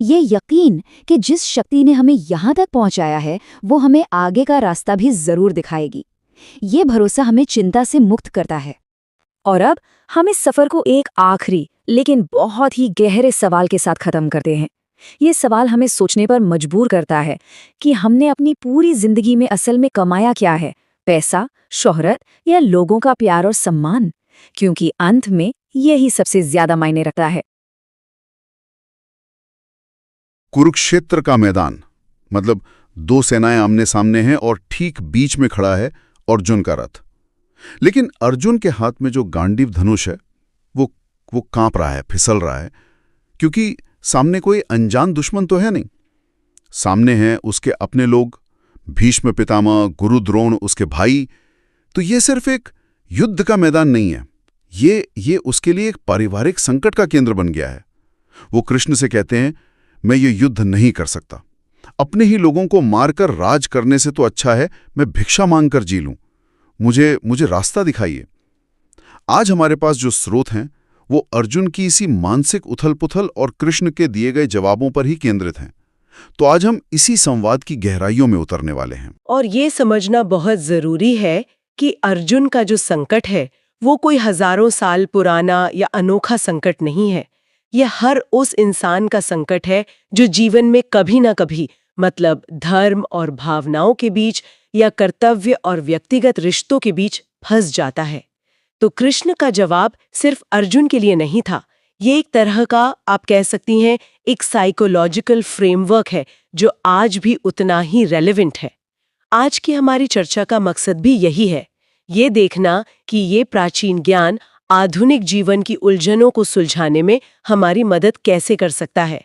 ये यकीन कि जिस शक्ति ने हमें यहाँ तक पहुँचाया है, वो हमें आगे का रास्ता भी जरूर दिखाएगी। ये भरोसा हमें चिंता से मुक्त करता है। और अब हम इस सफर को एक आखिरी लेकिन बहुत ही गहरे सवाल के साथ खत्म करते हैं। ये सवाल हमें सोचने पर मजबूर करता है कि हमने अपनी पूरी जिंदगी में असल में कमाया क्या है, पैसा, शोहरत या लोगों का प्यार और सम्मान? क्योंकि अंत में यही सबसे ज्यादा मायने रखता है। कुरुक्षेत्र का मैदान, मतलब 2 सेनाएं आमने सामने हैं और ठीक बीच में खड़ा है अर्जुन का रथ। लेकिन अर्जुन के हाथ में जो गांडीव धनुष है वो कांप रहा है, फिसल रहा है, क्योंकि सामने कोई अनजान दुश्मन तो है नहीं। सामने हैं उसके अपने लोग, भीष्म पितामह, गुरु द्रोण, उसके भाई। तो ये सिर्फ एक युद्ध का मैदान नहीं है, ये उसके लिए एक पारिवारिक संकट का केंद्र बन गया है। वो कृष्ण से कहते हैं, मैं ये युद्ध नहीं कर सकता। अपने ही लोगों को मारकर राज करने से तो अच्छा है मैं भिक्षा मांगकर जी लूं। मुझे रास्ता दिखाइए। आज हमारे पास जो स्रोत हैं वो अर्जुन की इसी मानसिक उथल-पुथल और कृष्ण के दिए गए जवाबों पर ही केंद्रित हैं। तो आज हम इसी संवाद की गहराइयों में उतरने वाले हैं। और ये समझना बहुत जरूरी है कि अर्जुन का जो संकट है वो कोई हजारों साल पुराना या अनोखा संकट नहीं है। यह हर उस इंसान का संकट है जो जीवन में कभी ना कभी, मतलब धर्म और भावनाओं के बीच या कर्तव्य और व्यक्तिगत रिश्तों के बीच फंस जाता है। तो कृष्ण का जवाब सिर्फ अर्जुन के लिए नहीं था। ये एक तरह का, आप कह सकती हैं, एक साइकोलॉजिकल फ्रेमवर्क है जो आज भी उतना ही रेलेवेंट है। आज की हमारी चर्चा का मकसद भी यही है, ये देखना कि ये प्राचीन ज्ञान आधुनिक जीवन की उलझनों को सुलझाने में हमारी मदद कैसे कर सकता है।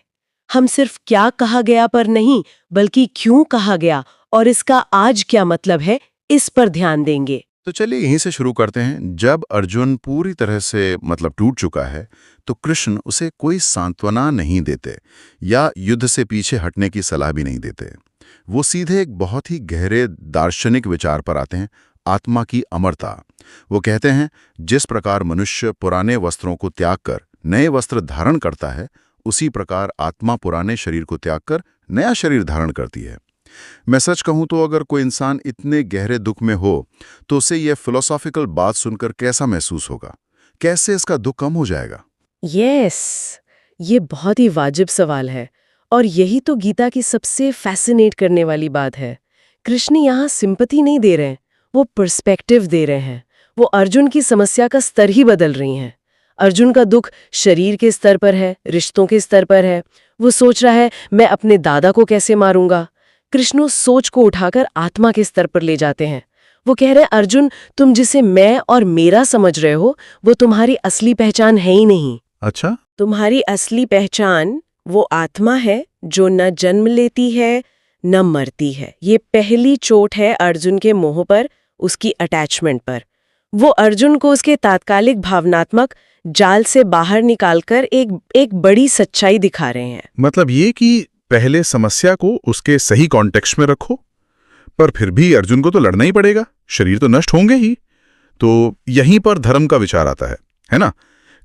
हम सिर्फ क्या कहा गया पर नहीं, बल्कि क्यों कहा गया और इसका आज क्या मतलब है, इस पर ध्यान देंगे। तो चलिए यहीं से शुरू करते हैं। जब अर्जुन पूरी तरह से टूट चुका है, तो कृष्ण उसे कोई सांत्वना नहीं देते या युद्ध से पीछे हटने की सलाह भी नहीं देते। वो सीधे एक बहुत ही गहरे दार्शनिक विचार पर आते हैं, आत्मा की अमरता। वो कहते हैं, जिस प्रकार मनुष्य पुराने वस्त्रों को त्याग कर नए वस्त्र धारण करता है, उसी प्रकार आत्मा पुराने शरीर को त्याग कर नया शरीर धारण करती है। मैं सच कहूं तो अगर कोई इंसान इतने गहरे दुख में हो, तो उसे यह फिलोसॉफिकल बात सुनकर कैसा महसूस होगा? कैसे इसका दुख कम हो जाएगा? ये बहुत ही वाजिब सवाल है, और यही तो गीता की सबसे फैसिनेट करने वाली बात है। कृष्ण यहाँ सिंपैथी नहीं दे रहे हैं, वो पर्सपेक्टिव दे रहे हैं। वो अर्जुन की समस्या का स्तर ही बदल रही हैं। अर्जुन का दुख शरीर के स्तर पर है, रिश्तों के स्तर पर है। वो सोच रहा है, मैं अपने दादा को कैसे मारूंगा। कृष्ण उस सोच को उठाकर आत्मा के स्तर पर ले जाते हैं। वो कह रहे हैं, अर्जुन, तुम जिसे मैं और मेरा समझ रहे हो, वो तुम्हारी असली पहचान है ही नहीं। अच्छा, तुम्हारी असली पहचान वो आत्मा है जो न जन्म लेती है न मरती है। ये पहली चोट है अर्जुन के मोह पर, उसकी अटैचमेंट पर। वो अर्जुन को उसके तात्कालिक भावनात्मक जाल से बाहर निकालकर एक बड़ी सच्चाई दिखा रहे हैं। मतलब ये कि पहले समस्या को उसके सही कॉन्टेक्स्ट में रखो, पर फिर भी अर्जुन को तो लड़ना ही पड़ेगा, शरीर तो नष्ट होंगे ही। तो यहीं पर धर्म का विचार आता है ना?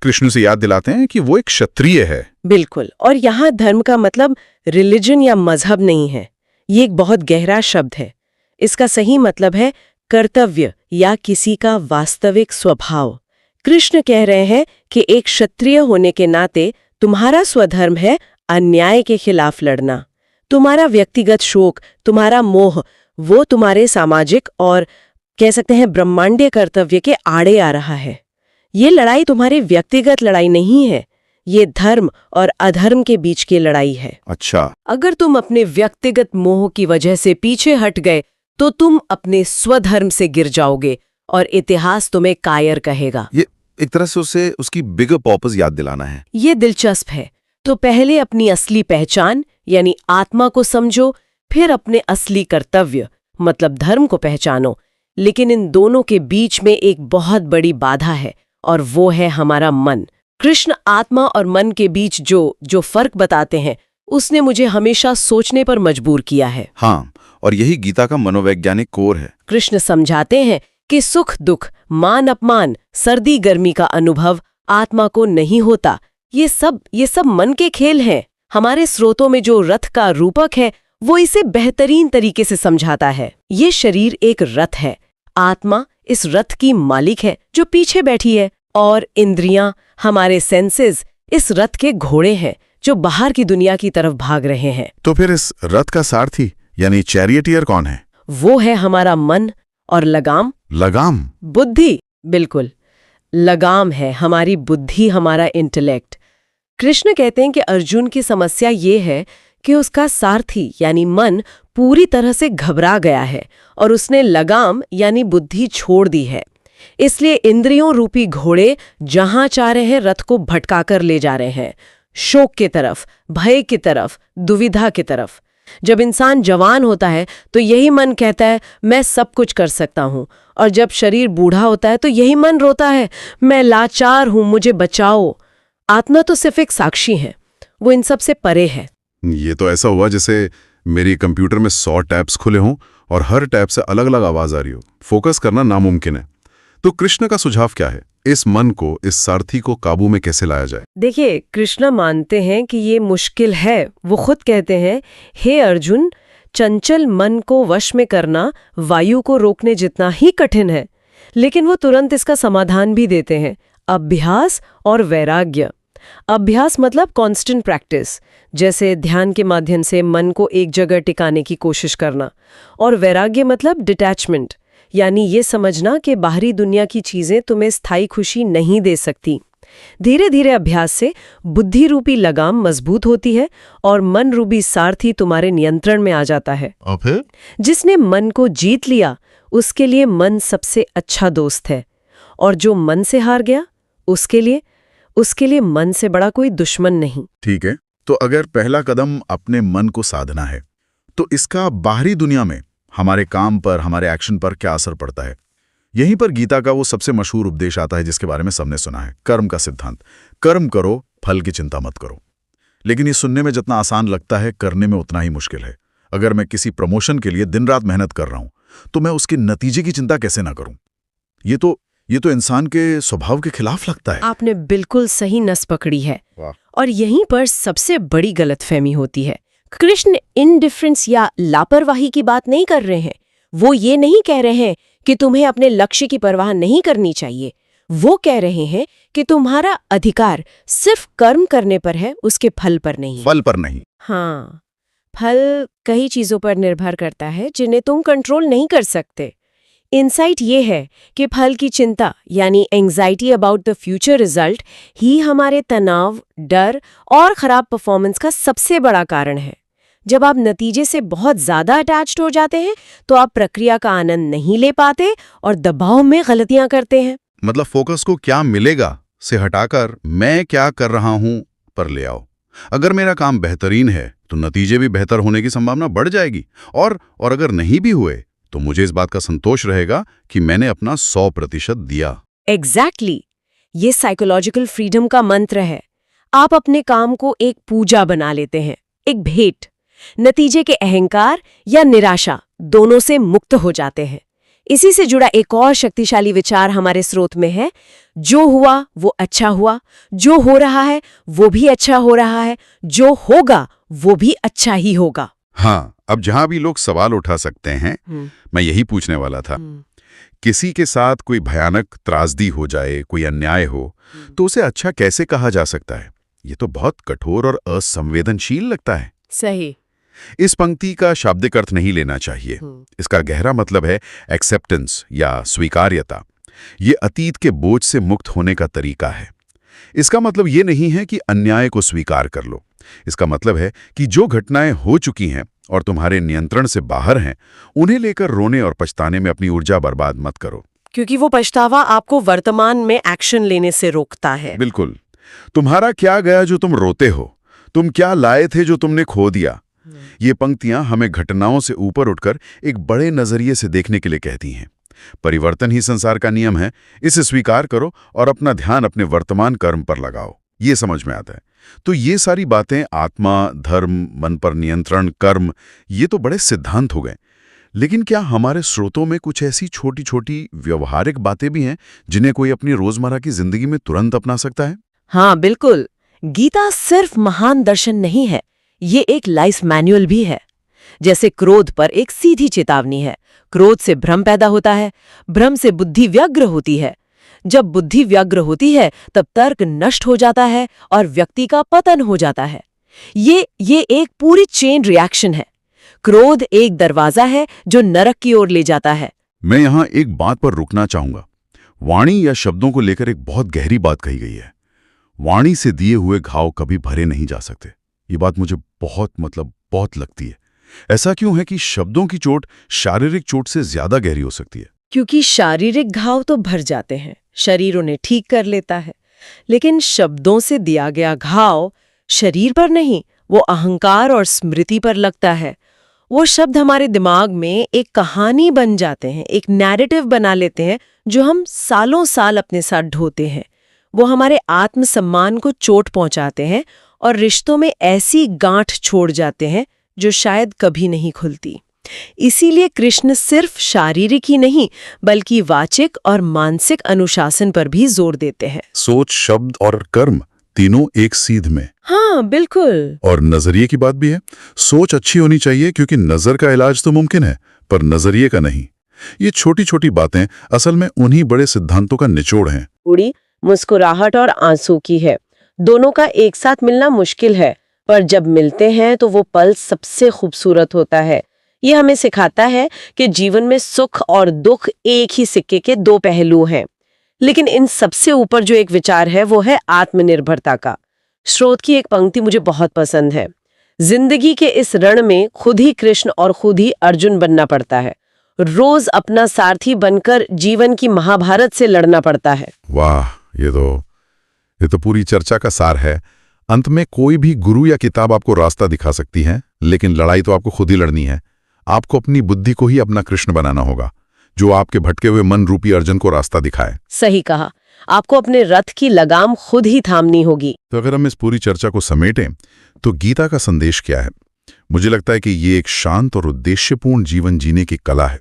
कृष्ण से याद दिलाते हैं कि वो एक क्षत्रिय है। बिल्कुल, और यहाँ धर्म का मतलब रिलीजन या मजहब नहीं है। ये एक बहुत गहरा शब्द है। इसका सही मतलब है कर्तव्य या किसी का वास्तविक स्वभाव। कृष्ण कह रहे हैं कि एक क्षत्रिय होने के नाते तुम्हारा स्वधर्म है अन्याय के खिलाफ लड़ना। तुम्हारा व्यक्तिगत शोक, तुम्हारा मोह, वो तुम्हारे सामाजिक और कह सकते हैं ब्रह्मांडीय कर्तव्य के आड़े आ रहा है। ये लड़ाई तुम्हारी व्यक्तिगत लड़ाई नहीं है, ये धर्म और अधर्म के बीच की लड़ाई है। अच्छा, अगर तुम अपने व्यक्तिगत मोह की वजह से पीछे हट गए, तो तुम अपने स्वधर्म से गिर जाओगे और इतिहास तुम्हें कायर कहेगा। ये एक तरह से उसे उसकी बिगर पर्पस याद दिलाना है। ये दिलचस्प है। तो पहले अपनी असली पहचान यानी आत्मा को समझो, फिर अपने असली कर्तव्य मतलब धर्म को पहचानो। लेकिन इन दोनों के बीच में एक बहुत बड़ी बाधा है, और वो है हमारा मन। कृष्ण आत्मा और मन के बीच जो फर्क बताते हैं, उसने मुझे हमेशा सोचने पर मजबूर किया है। हाँ, और यही गीता का मनोवैज्ञानिक कोर है। कृष्ण समझाते हैं कि सुख दुख, मान अपमान, सर्दी गर्मी का अनुभव आत्मा को नहीं होता। ये सब मन के खेल हैं। हमारे स्रोतों में जो रथ का रूपक है, वो इसे बेहतरीन तरीके से समझाता है। ये शरीर एक रथ है, आत्मा इस रथ की मालिक है जो पीछे बैठी है, और इंद्रियां, हमारे सेंसेस, इस रथ के घोड़े हैं जो बाहर की दुनिया की तरफ भाग रहे हैं। तो फिर इस रथ का सारथी यानी चैरियटियर कौन है? वो है हमारा मन, और लगाम बुद्धि। बिल्कुल, लगाम है हमारी बुद्धि, हमारा इंटेलेक्ट। कृष्ण कहते हैं कि अर्जुन की समस्या ये है कि उसका सारथी यानी मन पूरी तरह से घबरा गया है और उसने लगाम यानी बुद्धि छोड़ दी है। इसलिए इंद्रियों रूपी घोड़े जहां चाह रहे हैं रथ को भटकाकर ले जा रहे हैं, शोक की तरफ, भय की तरफ, दुविधा की तरफ। जब इंसान जवान होता है तो यही मन कहता है मैं सब कुछ कर सकता हूँ, और जब शरीर बूढ़ा होता है तो यही मन रोता है मैं लाचार हूँ, मुझे बचाओ। आत्मा तो सिर्फ एक साक्षी है, वो इन सब से परे है। ये तो ऐसा हुआ जैसे मेरी कंप्यूटर में 100 टैब्स खुले हों और हर टैब से अलग अलग आवाज आ रही हो। फोकस करना नामुमकिन है। तो कृष्ण का सुझाव क्या है? इस मन को, इस सारथी को काबू में कैसे लाया जाए? देखिए, कृष्ण मानते हैं कि ये मुश्किल है। वो खुद कहते हैं, हे अर्जुन, चंचल मन को वश में करना वायु को रोकने जितना ही कठिन है। लेकिन वो तुरंत इसका समाधान भी देते हैं, अभ्यास और वैराग्य। अभ्यास मतलब कांस्टेंट प्रैक्टिस, जैसे ध्यान के माध्यम से मन को एक जगह टिकाने की कोशिश करना। और वैराग्य मतलब डिटैचमेंट, यानी ये समझना कि बाहरी दुनिया की चीजें तुम्हें स्थायी खुशी नहीं दे सकती। धीरे धीरे अभ्यास से बुद्धि रूपी लगाम मजबूत होती है और मन रूपी सारथी तुम्हारे नियंत्रण में आ जाता है। और फिर जिसने मन को जीत लिया उसके लिए मन सबसे अच्छा दोस्त है, और जो मन से हार गया उसके लिए मन से बड़ा कोई दुश्मन नहीं। ठीक है, तो अगर पहला कदम अपने मन को साधना है तो इसका बाहरी दुनिया में हमारे काम पर, हमारे एक्शन पर क्या असर पड़ता है? यहीं पर गीता का वो सबसे मशहूर उपदेश आता है जिसके बारे में सबने सुना है, कर्म का सिद्धांत। कर्म करो, फल की चिंता मत करो। लेकिन ये सुनने में जितना आसान लगता है, करने में उतना ही मुश्किल है। अगर मैं किसी प्रमोशन के लिए दिन रात मेहनत कर रहा हूं तो मैं उसके नतीजे की चिंता कैसे ना करूं? ये तो इंसान के स्वभाव के खिलाफ लगता है। आपने बिल्कुल सही नस पकड़ी है। वाह। और यहीं पर सबसे बड़ी गलतफहमी होती है। कृष्ण इनडिफरेंस या लापरवाही की बात नहीं कर रहे हैं। वो ये नहीं कह रहे हैं कि तुम्हें अपने लक्ष्य की परवाह नहीं करनी चाहिए। वो कह रहे हैं कि तुम्हारा अधिकार सिर्फ कर्म करने पर है, उसके फल पर नहीं। फल पर नहीं। हाँ, फल कई चीजों पर निर्भर करता है जिन्हें तुम कंट्रोल नहीं कर सकते। इनसाइट ये है कि फल की चिंता यानी anxiety about the future result ही हमारे तनाव, डर और खराब परफॉर्मेंस का सबसे बड़ा कारण है। जब आप नतीजे से बहुत ज्यादा अटैच्ड हो जाते हैं तो आप प्रक्रिया का आनंद नहीं ले पाते और दबाव में गलतियां करते हैं। मतलब फोकस को क्या मिलेगा से हटाकर मैं क्या कर रहा हूं पर ले आओ। अगर मेरा काम बेहतरीन है तो नतीजे भी बेहतर होने की संभावना बढ़ जाएगी, और अगर नहीं भी हुए तो मुझे इस बात का संतोष रहेगा कि मैंने अपना 100% दिया। एग्जैक्टली। ये साइकोलॉजिकल फ्रीडम का मंत्र है। आप अपने काम को एक पूजा बना लेते हैं, एक भेंट। नतीजे के अहंकार या निराशा दोनों से मुक्त हो जाते हैं। इसी से जुड़ा एक और शक्तिशाली विचार हमारे स्रोत में है, जो हुआ वो अच्छा हुआ, जो हो रहा है वो भी अच्छा हो रहा है, जो होगा वो भी अच्छा ही होगा। हाँ, अब जहां भी लोग सवाल उठा सकते हैं, मैं यही पूछने वाला था। किसी के साथ कोई भयानक त्रासदी हो जाए, कोई अन्याय हो, तो उसे अच्छा कैसे कहा जा सकता है? ये तो बहुत कठोर और असंवेदनशील लगता है। सही। इस पंक्ति का शाब्दिक अर्थ नहीं लेना चाहिए। इसका गहरा मतलब है एक्सेप्टेंस या स्वीकार्यता। ये अतीत के बोझ से मुक्त होने का तरीका है। इसका मतलब ये नहीं है कि अन्याय को स्वीकार कर लो। इसका मतलब है कि जो घटनाएं हो चुकी हैं और तुम्हारे नियंत्रण से बाहर हैं, उन्हें लेकर रोने और पछताने में अपनी ऊर्जा बर्बाद मत करो, क्योंकि वो पछतावा आपको वर्तमान में एक्शन लेने से रोकता है। बिल्कुल। तुम्हारा क्या गया जो तुम रोते हो? तुम क्या लाए थे जो तुमने खो दिया? ये पंक्तियां हमें घटनाओं से ऊपर उठकर एक बड़े नजरिए से देखने के लिए कहती हैं। परिवर्तन ही संसार का नियम है। इसे स्वीकार करो और अपना ध्यान अपने वर्तमान कर्म पर लगाओ। ये समझ में आता है। तो ये सारी बातें आत्मा, धर्म, मन पर नियंत्रण, कर्म, ये तो बड़े सिद्धांत हो गए। लेकिन क्या हमारे स्रोतों में कुछ ऐसी छोटी छोटी व्यवहारिक बातें भी हैं जिन्हें कोई अपनी रोजमर्रा की जिंदगी में तुरंत अपना सकता है? हाँ, बिल्कुल। गीता सिर्फ महान दर्शन नहीं है, ये एक लाइफ मैनुअल भी है। जैसे क्रोध पर एक सीधी चेतावनी है। क्रोध से भ्रम पैदा होता है, भ्रम से बुद्धि व्यग्र होती है। जब बुद्धि व्यग्र होती है तब तर्क नष्ट हो जाता है और व्यक्ति का पतन हो जाता है। ये एक पूरी चेन रिएक्शन है। क्रोध एक दरवाजा है जो नरक की ओर ले जाता है। मैं यहाँ एक बात पर रुकना चाहूंगा। वाणी या शब्दों को लेकर एक बहुत गहरी बात कही गई है। वाणी से दिए हुए घाव कभी भरे नहीं जा सकते। ये बात मुझे बहुत लगती है। ऐसा क्यों है कि शब्दों की चोट शारीरिक चोट से ज्यादा गहरी हो सकती है? क्योंकि शारीरिक घाव तो भर जाते हैं, शरीर उन्हें ठीक कर लेता है, लेकिन शब्दों से दिया गया घाव शरीर पर नहीं, वो अहंकार और स्मृति पर लगता है। वो शब्द हमारे दिमाग में एक कहानी बन जाते हैं, एक नैरेटिव बना लेते हैं जो हम सालों साल अपने साथ ढोते हैं। वो हमारे आत्मसम्मान को चोट पहुंचाते हैं और रिश्तों में ऐसी गांठ छोड़ जाते हैं जो शायद कभी नहीं खुलती। इसीलिए कृष्ण सिर्फ शारीरिक ही नहीं बल्कि वाचिक और मानसिक अनुशासन पर भी जोर देते हैं। सोच, शब्द और कर्म तीनों एक सीध में। हाँ, बिल्कुल। और नजरिए की बात भी है। सोच अच्छी होनी चाहिए क्योंकि नजर का इलाज तो मुमकिन है, पर नजरिए का नहीं। ये छोटी छोटी बातें असल में उन्हीं बड़े सिद्धांतों का निचोड़ हैं। उड़ी मुस्कुराहट और आंसू की है। दोनों का एक साथ मिलना मुश्किल है, पर जब मिलते हैं तो वो पल सबसे खूबसूरत होता है। ये हमें सिखाता है कि जीवन में सुख और दुख एक ही सिक्के के दो पहलू हैं। लेकिन इन सबसे ऊपर जो एक विचार है वो है आत्मनिर्भरता का। स्रोत की एक पंक्ति मुझे बहुत पसंद है। जिंदगी के इस रण में खुद ही कृष्ण और खुद ही अर्जुन बनना पड़ता है। रोज अपना सारथी बनकर जीवन की महाभारत से लड़ना पड़ता है। वाह, ये तो पूरी चर्चा का सार है। अंत में कोई भी गुरु या किताब आपको रास्ता दिखा सकती है, लेकिन लड़ाई तो आपको खुद ही लड़नी है। आपको अपनी बुद्धि को ही अपना कृष्ण बनाना होगा, जो आपके भटके हुए मन रूपी अर्जुन को रास्ता दिखाए। सही कहा, आपको अपने रथ की लगाम खुद ही थामनी होगी। तो अगर हम इस पूरी चर्चा को समेटें तो गीता का संदेश क्या है? मुझे लगता है कि ये एक शांत और उद्देश्यपूर्ण जीवन जीने की कला है।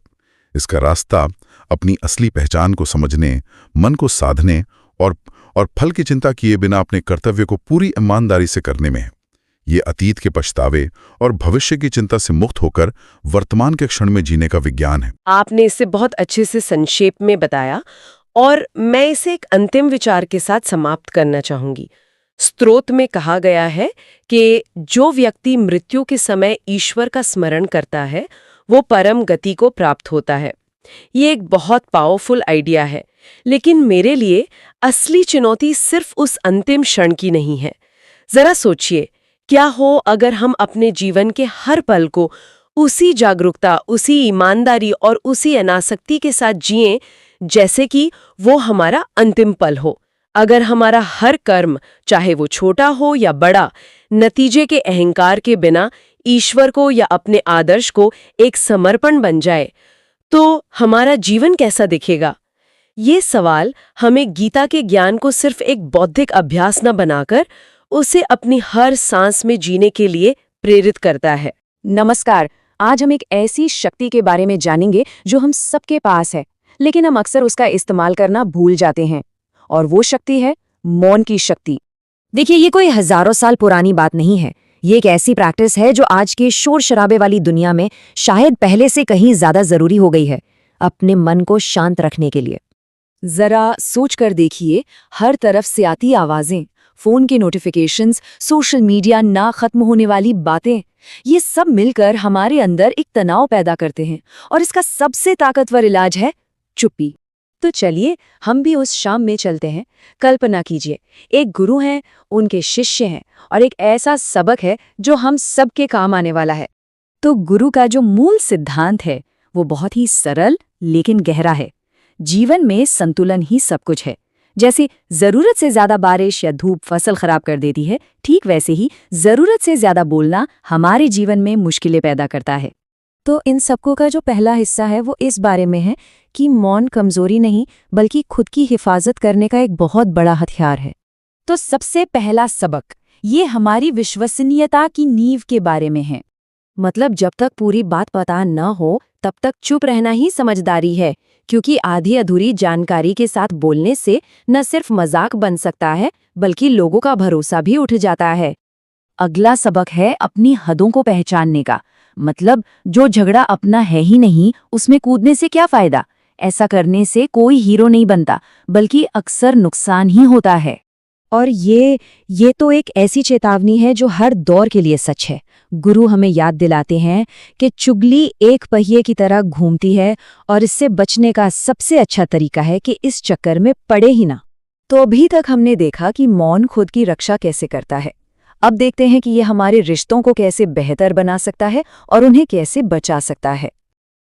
इसका रास्ता अपनी असली पहचान को समझने, मन को साधने और फल की चिंता किए बिना अपने कर्तव्य को पूरी ईमानदारी से करने में है। ये अतीत के पछतावे और भविष्य की चिंता से मुक्त होकर वर्तमान के क्षण में जीने का विज्ञान है। आपने इसे बहुत अच्छे से संक्षेप में बताया और मैं इसे एक अंतिम विचार के साथ समाप्त करना चाहूंगी। स्त्रोत में कहा गया है कि जो व्यक्ति मृत्यु के समय ईश्वर का स्मरण करता है वो परम गति को प्राप्त होता है। ये एक बहुत पावरफुल आइडिया है, लेकिन मेरे लिए असली चुनौती सिर्फ उस अंतिम क्षण की नहीं है। जरा सोचिए, क्या हो अगर हम अपने जीवन के हर पल को उसी जागरूकता, उसी ईमानदारी और उसी अनासक्ति के साथ जिएं जैसे कि वो हमारा अंतिम पल हो। अगर हमारा हर कर्म, चाहे वो छोटा हो या बड़ा, नतीजे के अहंकार के बिना ईश्वर को या अपने आदर्श को एक समर्पण बन जाए, तो हमारा जीवन कैसा दिखेगा? ये सवाल हमें गीता के ज्ञान को सिर्फ एक बौद्धिक अभ्यास न बनाकर उसे अपनी हर सांस में जीने के लिए प्रेरित करता है। नमस्कार, आज हम एक ऐसी शक्ति के बारे में जानेंगे जो हम सबके पास है, लेकिन हम अक्सर उसका इस्तेमाल करना भूल जाते हैं। और वो शक्ति है मौन की शक्ति। देखिए, ये कोई हजारों साल पुरानी बात नहीं है। ये एक ऐसी प्रैक्टिस है जो आज के शोर शराबे वाली दुनिया में शायद पहले से कहीं ज्यादा जरूरी हो गई है, अपने मन को शांत रखने के लिए। जरा सोच कर देखिए, हर तरफ से आती आवाजें, फोन के नोटिफिकेशंस, सोशल मीडिया, ना खत्म होने वाली बातें, ये सब मिलकर हमारे अंदर एक तनाव पैदा करते हैं। और इसका सबसे ताकतवर इलाज है चुप्पी। तो चलिए हम भी उस शाम में चलते हैं। कल्पना कीजिए, एक गुरु हैं, उनके शिष्य हैं और एक ऐसा सबक है जो हम सबके काम आने वाला है। तो गुरु का जो मूल सिद्धांत है वो बहुत ही सरल लेकिन गहरा है। जीवन में संतुलन ही सब कुछ है। जैसे जरूरत से ज्यादा बारिश या धूप फसल खराब कर देती है, ठीक वैसे ही जरूरत से ज्यादा बोलना हमारे जीवन में मुश्किलें पैदा करता है। तो इन सबको का जो पहला हिस्सा है वो इस बारे में है कि मौन कमजोरी नहीं बल्कि खुद की हिफाजत करने का एक बहुत बड़ा हथियार है। तो सबसे पहला सबक ये हमारी विश्वसनीयता की नींव के बारे में है। मतलब जब तक पूरी बात पता न हो तब तक चुप रहना ही समझदारी है, क्योंकि आधी अधूरी जानकारी के साथ बोलने से न सिर्फ मजाक बन सकता है बल्कि लोगों का भरोसा भी उठ जाता है। अगला सबक है अपनी हदों को पहचानने का। मतलब जो झगड़ा अपना है ही नहीं उसमें कूदने से क्या फायदा। ऐसा करने से कोई हीरो नहीं बनता बल्कि अक्सर नुकसान ही होता है। और ये तो एक ऐसी चेतावनी है जो हर दौर के लिए सच है। गुरु हमें याद दिलाते हैं कि चुगली एक पहिए की तरह घूमती है और इससे बचने का सबसे अच्छा तरीका है कि इस चक्कर में पड़े ही ना। तो अभी तक हमने देखा कि मौन खुद की रक्षा कैसे करता है। अब देखते हैं कि ये हमारे रिश्तों को कैसे बेहतर बना सकता है और उन्हें कैसे बचा सकता है।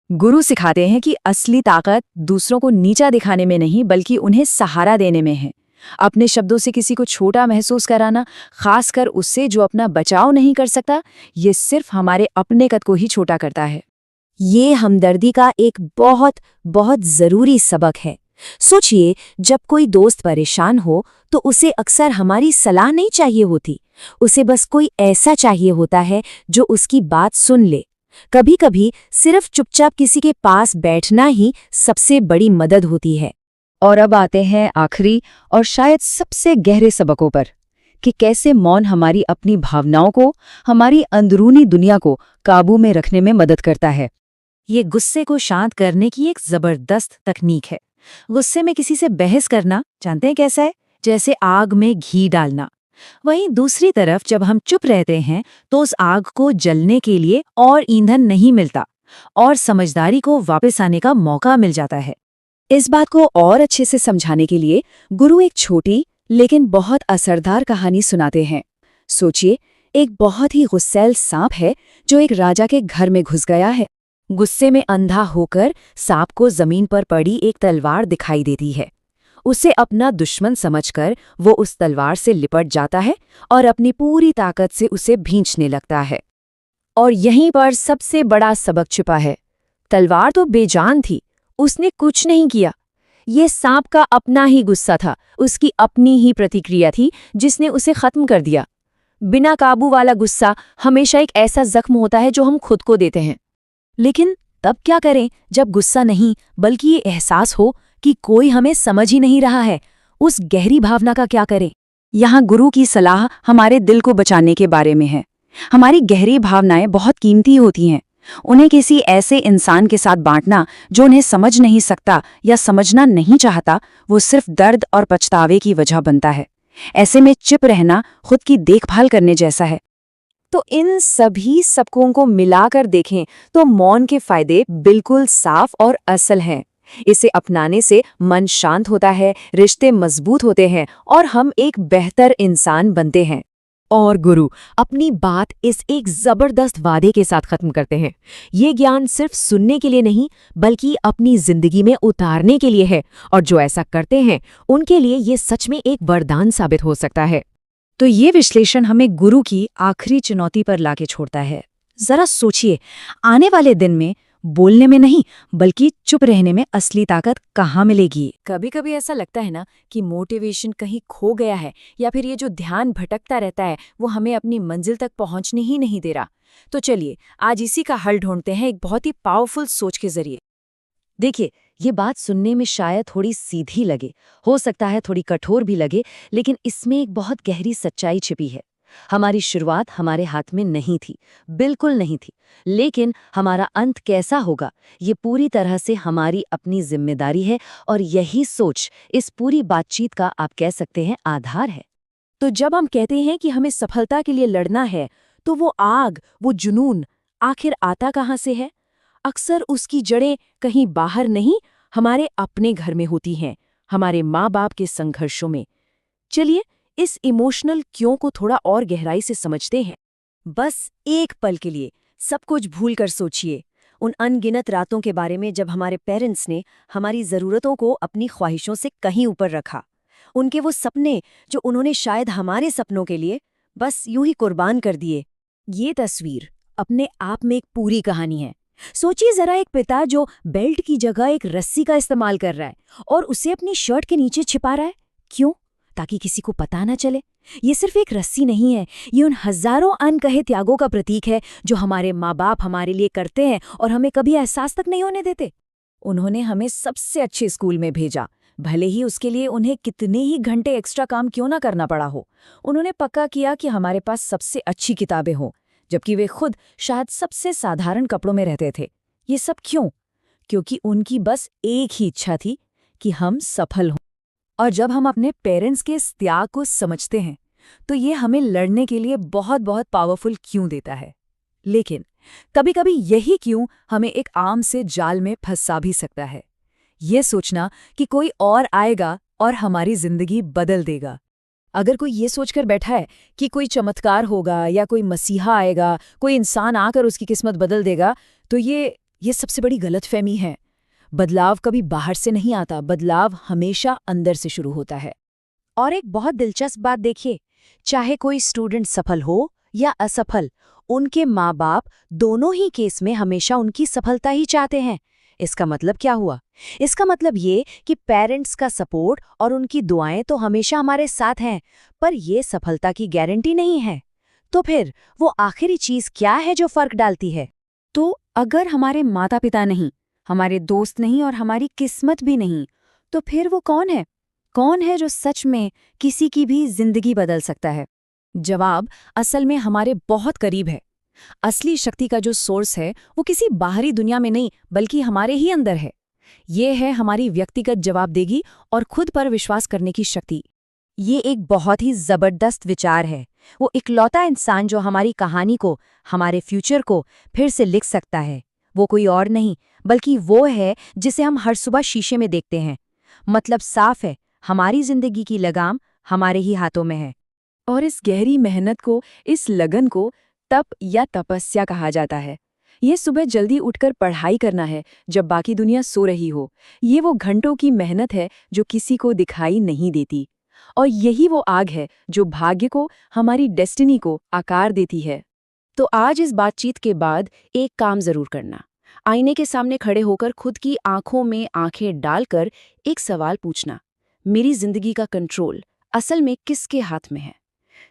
गुरु सिखाते हैं कि असली ताकत दूसरों को नीचा दिखाने में नहीं बल्कि उन्हें सहारा देने में है। अपने शब्दों से किसी को छोटा महसूस कराना, खासकर उससे जो अपना बचाव नहीं कर सकता, ये सिर्फ हमारे अपने कद को ही छोटा करता है। ये हमदर्दी का एक बहुत बहुत जरूरी सबक है। सोचिए, जब कोई दोस्त परेशान हो तो उसे अक्सर हमारी सलाह नहीं चाहिए होती, उसे बस कोई ऐसा चाहिए होता है जो उसकी बात सुन ले। कभी कभी सिर्फ चुपचाप किसी के पास बैठना ही सबसे बड़ी मदद होती है। और अब आते हैं आखिरी और शायद सबसे गहरे सबकों पर कि कैसे मौन हमारी अपनी भावनाओं को, हमारी अंदरूनी दुनिया को काबू में रखने में मदद करता है। ये गुस्से को शांत करने की एक जबरदस्त तकनीक है। गुस्से में किसी से बहस करना जानते हैं कैसा है? जैसे आग में घी डालना। वहीं दूसरी तरफ जब हम चुप रहते हैं तो उस आग को जलने के लिए और ईंधन नहीं मिलता और समझदारी को वापस आने का मौका मिल जाता है। इस बात को और अच्छे से समझाने के लिए गुरु एक छोटी लेकिन बहुत असरदार कहानी सुनाते हैं। सोचिए, एक बहुत ही गुस्सैल सांप है जो एक राजा के घर में घुस गया है। गुस्से में अंधा होकर सांप को जमीन पर पड़ी एक तलवार दिखाई देती है। उसे अपना दुश्मन समझकर वो उस तलवार से लिपट जाता है और अपनी पूरी ताकत से उसे भींचने लगता है। और यहीं पर सबसे बड़ा सबक छिपा है। तलवार तो बेजान थी, उसने कुछ नहीं किया। ये सांप का अपना ही गुस्सा था, उसकी अपनी ही प्रतिक्रिया थी जिसने उसे खत्म कर दिया। बिना काबू वाला गुस्सा हमेशा एक ऐसा जख्म होता है जो हम खुद को देते हैं। लेकिन तब क्या करें जब गुस्सा नहीं बल्कि ये एहसास हो कि कोई हमें समझ ही नहीं रहा है? उस गहरी भावना का क्या करें? यहाँ गुरु की सलाह हमारे दिल को बचाने के बारे में है। हमारी गहरी भावनाएं बहुत कीमती होती हैं। उन्हें किसी ऐसे इंसान के साथ बांटना जो उन्हें समझ नहीं सकता या समझना नहीं चाहता, वो सिर्फ दर्द और पछतावे की वजह बनता है। ऐसे में चुप रहना खुद की देखभाल करने जैसा है। तो इन सभी सबकों को मिलाकर देखें तो मौन के फायदे बिल्कुल साफ और असल हैं। इसे अपनाने से मन शांत होता है, रिश्ते मजबूत होते हैं और हम एक बेहतर इंसान बनते हैं। और गुरु अपनी बात इस एक जबरदस्त वादे के साथ खत्म करते हैं। ये ज्ञान सिर्फ सुनने के लिए नहीं बल्कि अपनी जिंदगी में उतारने के लिए है, और जो ऐसा करते हैं उनके लिए ये सच में एक वरदान साबित हो सकता है। तो ये विश्लेषण हमें गुरु की आखिरी चुनौती पर लाके छोड़ता है। जरा सोचिए, आने वाले दिन में बोलने में नहीं बल्कि चुप रहने में असली ताकत कहाँ मिलेगी? कभी कभी ऐसा लगता है ना कि मोटिवेशन कहीं खो गया है, या फिर ये जो ध्यान भटकता रहता है वो हमें अपनी मंजिल तक पहुंचने ही नहीं दे रहा। तो चलिए आज इसी का हल ढूंढते हैं एक बहुत ही पावरफुल सोच के जरिए। देखिए, ये बात सुनने में शायद थोड़ी सीधी लगे, हो सकता है थोड़ी कठोर भी लगे, लेकिन इसमें एक बहुत गहरी सच्चाई छिपी है। हमारी शुरुआत हमारे हाथ में नहीं थी, बिल्कुल नहीं थी, लेकिन हमारा अंत कैसा होगा ये पूरी तरह से हमारी अपनी जिम्मेदारी है, और यही सोच इस पूरी बातचीत का आप कह सकते हैं आधार है। तो जब हम कहते हैं कि हमें सफलता के लिए लड़ना है, तो वो आग, वो जुनून आखिर आता कहाँ से है? अक्सर उसकी जड़ें कहीं बाहर नहीं, हमारे अपने घर में होती हैं, हमारे माँ बाप के संघर्षों में। चलिए इस इमोशनल क्यों को थोड़ा और गहराई से समझते हैं। बस एक पल के लिए सब कुछ भूल कर सोचिए उन अनगिनत रातों के बारे में जब हमारे पेरेंट्स ने हमारी ज़रूरतों को अपनी ख्वाहिशों से कहीं ऊपर रखा। उनके वो सपने जो उन्होंने शायद हमारे सपनों के लिए बस यूं ही कुर्बान कर दिए। ये तस्वीर अपने आप में एक पूरी कहानी है। सोचिए जरा, एक पिता जो बेल्ट की जगह एक रस्सी का इस्तेमाल कर रहा है और उसे अपनी शर्ट के नीचे छिपा रहा है। क्यों? ताकि किसी को पता ना चले। ये सिर्फ एक रस्सी नहीं है, ये उन हजारों अनकहे त्यागों का प्रतीक है जो हमारे माँ बाप हमारे लिए करते हैं और हमें कभी एहसास तक नहीं होने देते। उन्होंने हमें सबसे अच्छे स्कूल में भेजा, भले ही उसके लिए उन्हें कितने ही घंटे एक्स्ट्रा काम क्यों ना करना पड़ा हो। उन्होंने पक्का किया कि हमारे पास सबसे अच्छी किताबें हों, जबकि वे खुद शायद सबसे साधारण कपड़ों में रहते थे। ये सब क्यों? क्योंकि उनकी बस एक ही इच्छा थी कि हम सफल हों। और जब हम अपने पेरेंट्स के इस त्याग को समझते हैं तो ये हमें लड़ने के लिए बहुत बहुत पावरफुल क्यों देता है। लेकिन कभी-कभी यही क्यों हमें एक आम से जाल में फंसा भी सकता है। ये सोचना कि कोई और आएगा और हमारी जिंदगी बदल देगा। अगर कोई ये सोचकर बैठा है कि कोई चमत्कार होगा या कोई मसीहा आएगा, कोई इंसान आकर उसकी किस्मत बदल देगा, तो ये सबसे बड़ी गलतफहमी है। बदलाव कभी बाहर से नहीं आता, बदलाव हमेशा अंदर से शुरू होता है। और एक बहुत दिलचस्प बात देखिए, चाहे कोई स्टूडेंट सफल हो या असफल, उनके माँ बाप दोनों ही केस में हमेशा उनकी सफलता ही चाहते हैं। इसका मतलब क्या हुआ? इसका मतलब ये कि पेरेंट्स का सपोर्ट और उनकी दुआएं तो हमेशा हमारे साथ हैं, पर ये सफलता की गारंटी नहीं है। तो फिर वो आखिरी चीज क्या है जो फर्क डालती है? तो अगर हमारे माता पिता नहीं, हमारे दोस्त नहीं और हमारी किस्मत भी नहीं, तो फिर वो कौन है? कौन है जो सच में किसी की भी जिंदगी बदल सकता है? जवाब असल में हमारे बहुत करीब है। असली शक्ति का जो सोर्स है वो किसी बाहरी दुनिया में नहीं बल्कि हमारे ही अंदर है। ये है हमारी व्यक्तिगत जवाबदेही और खुद पर विश्वास करने की शक्ति। ये एक बहुत ही जबरदस्त विचार है। वो इकलौता इंसान जो हमारी कहानी को, हमारे फ्यूचर को फिर से लिख सकता है, वो कोई और नहीं बल्कि वो है जिसे हम हर सुबह शीशे में देखते हैं। मतलब साफ है, हमारी जिंदगी की लगाम हमारे ही हाथों में है। और इस गहरी मेहनत को, इस लगन को तप या तपस्या कहा जाता है। ये सुबह जल्दी उठकर पढ़ाई करना है जब बाकी दुनिया सो रही हो। ये वो घंटों की मेहनत है जो किसी को दिखाई नहीं देती। और यही वो आग है जो भाग्य को, हमारी डेस्टिनी को आकार देती है। तो आज इस बातचीत के बाद एक काम जरूर करना। आईने के सामने खड़े होकर खुद की आंखों में आंखें डालकर एक सवाल पूछना, मेरी जिंदगी का कंट्रोल असल में किसके हाथ में है?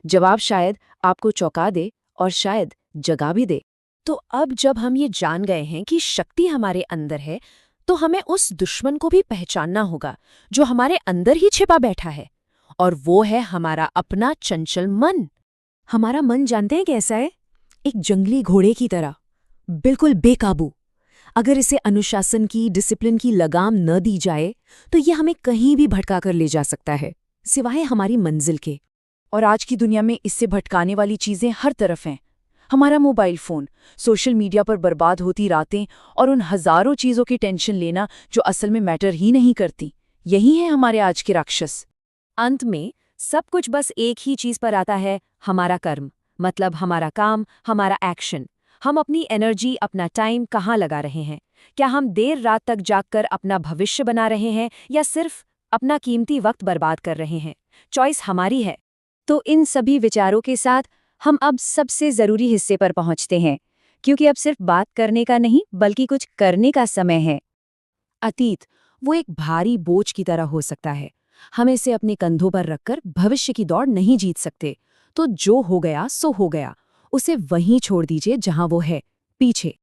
जवाब शायद आपको चौंका दे और शायद जगा भी दे। तो अब जब हम ये जान गए हैं कि शक्ति हमारे अंदर है, तो हमें उस दुश्मन को भी पहचानना होगा जो हमारे अंदर ही छिपा बैठा है। और वो है हमारा अपना चंचल मन। हमारा मन जानते हैं कैसा है? एक जंगली घोड़े की तरह, बिल्कुल बेकाबू। अगर इसे अनुशासन की, डिसिप्लिन की लगाम न दी जाए तो ये हमें कहीं भी भटका कर ले जा सकता है, सिवाय हमारी मंजिल के। और आज की दुनिया में इससे भटकाने वाली चीजें हर तरफ हैं। हमारा मोबाइल फोन, सोशल मीडिया पर बर्बाद होती रातें और उन हजारों चीजों की टेंशन लेना जो असल में मैटर ही नहीं करती, यही है हमारे आज के राक्षस। अंत में सब कुछ बस एक ही चीज पर आता है, हमारा कर्म। मतलब हमारा काम, हमारा एक्शन। हम अपनी एनर्जी, अपना टाइम कहाँ लगा रहे हैं? क्या हम देर रात तक जागकर अपना भविष्य बना रहे हैं या सिर्फ अपना कीमती वक्त बर्बाद कर रहे हैं? चॉइस हमारी है। तो इन सभी विचारों के साथ हम अब सबसे जरूरी हिस्से पर पहुंचते हैं, क्योंकि अब सिर्फ बात करने का नहीं बल्कि कुछ करने का समय है। अतीत वो एक भारी बोझ की तरह हो सकता है। हम इसे अपने कंधों पर रखकर भविष्य की दौड़ नहीं जीत सकते। तो जो हो गया सो हो गया, उसे वहीं छोड़ दीजिए जहां वो है, पीछे।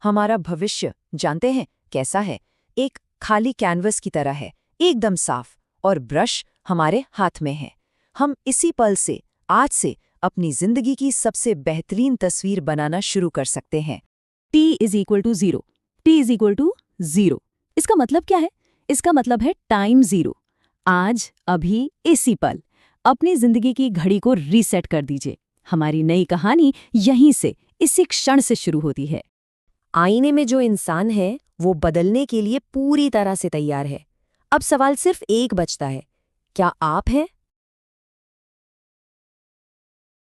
हमारा भविष्य जानते हैं कैसा है? एक खाली कैनवस की तरह है, एकदम साफ, और ब्रश हमारे हाथ में है। हम इसी पल से, आज से अपनी जिंदगी की सबसे बेहतरीन तस्वीर बनाना शुरू कर सकते हैं। T = 0, T = 0। इसका मतलब क्या है? इसका मतलब है टाइम 0। आज, अभी, इसी पल अपनी जिंदगी की घड़ी को रीसेट कर दीजिए। हमारी नई कहानी यहीं से, इसी क्षण से शुरू होती है। आईने में जो इंसान है वो बदलने के लिए पूरी तरह से तैयार है। अब सवाल सिर्फ एक बचता है, क्या आप हैं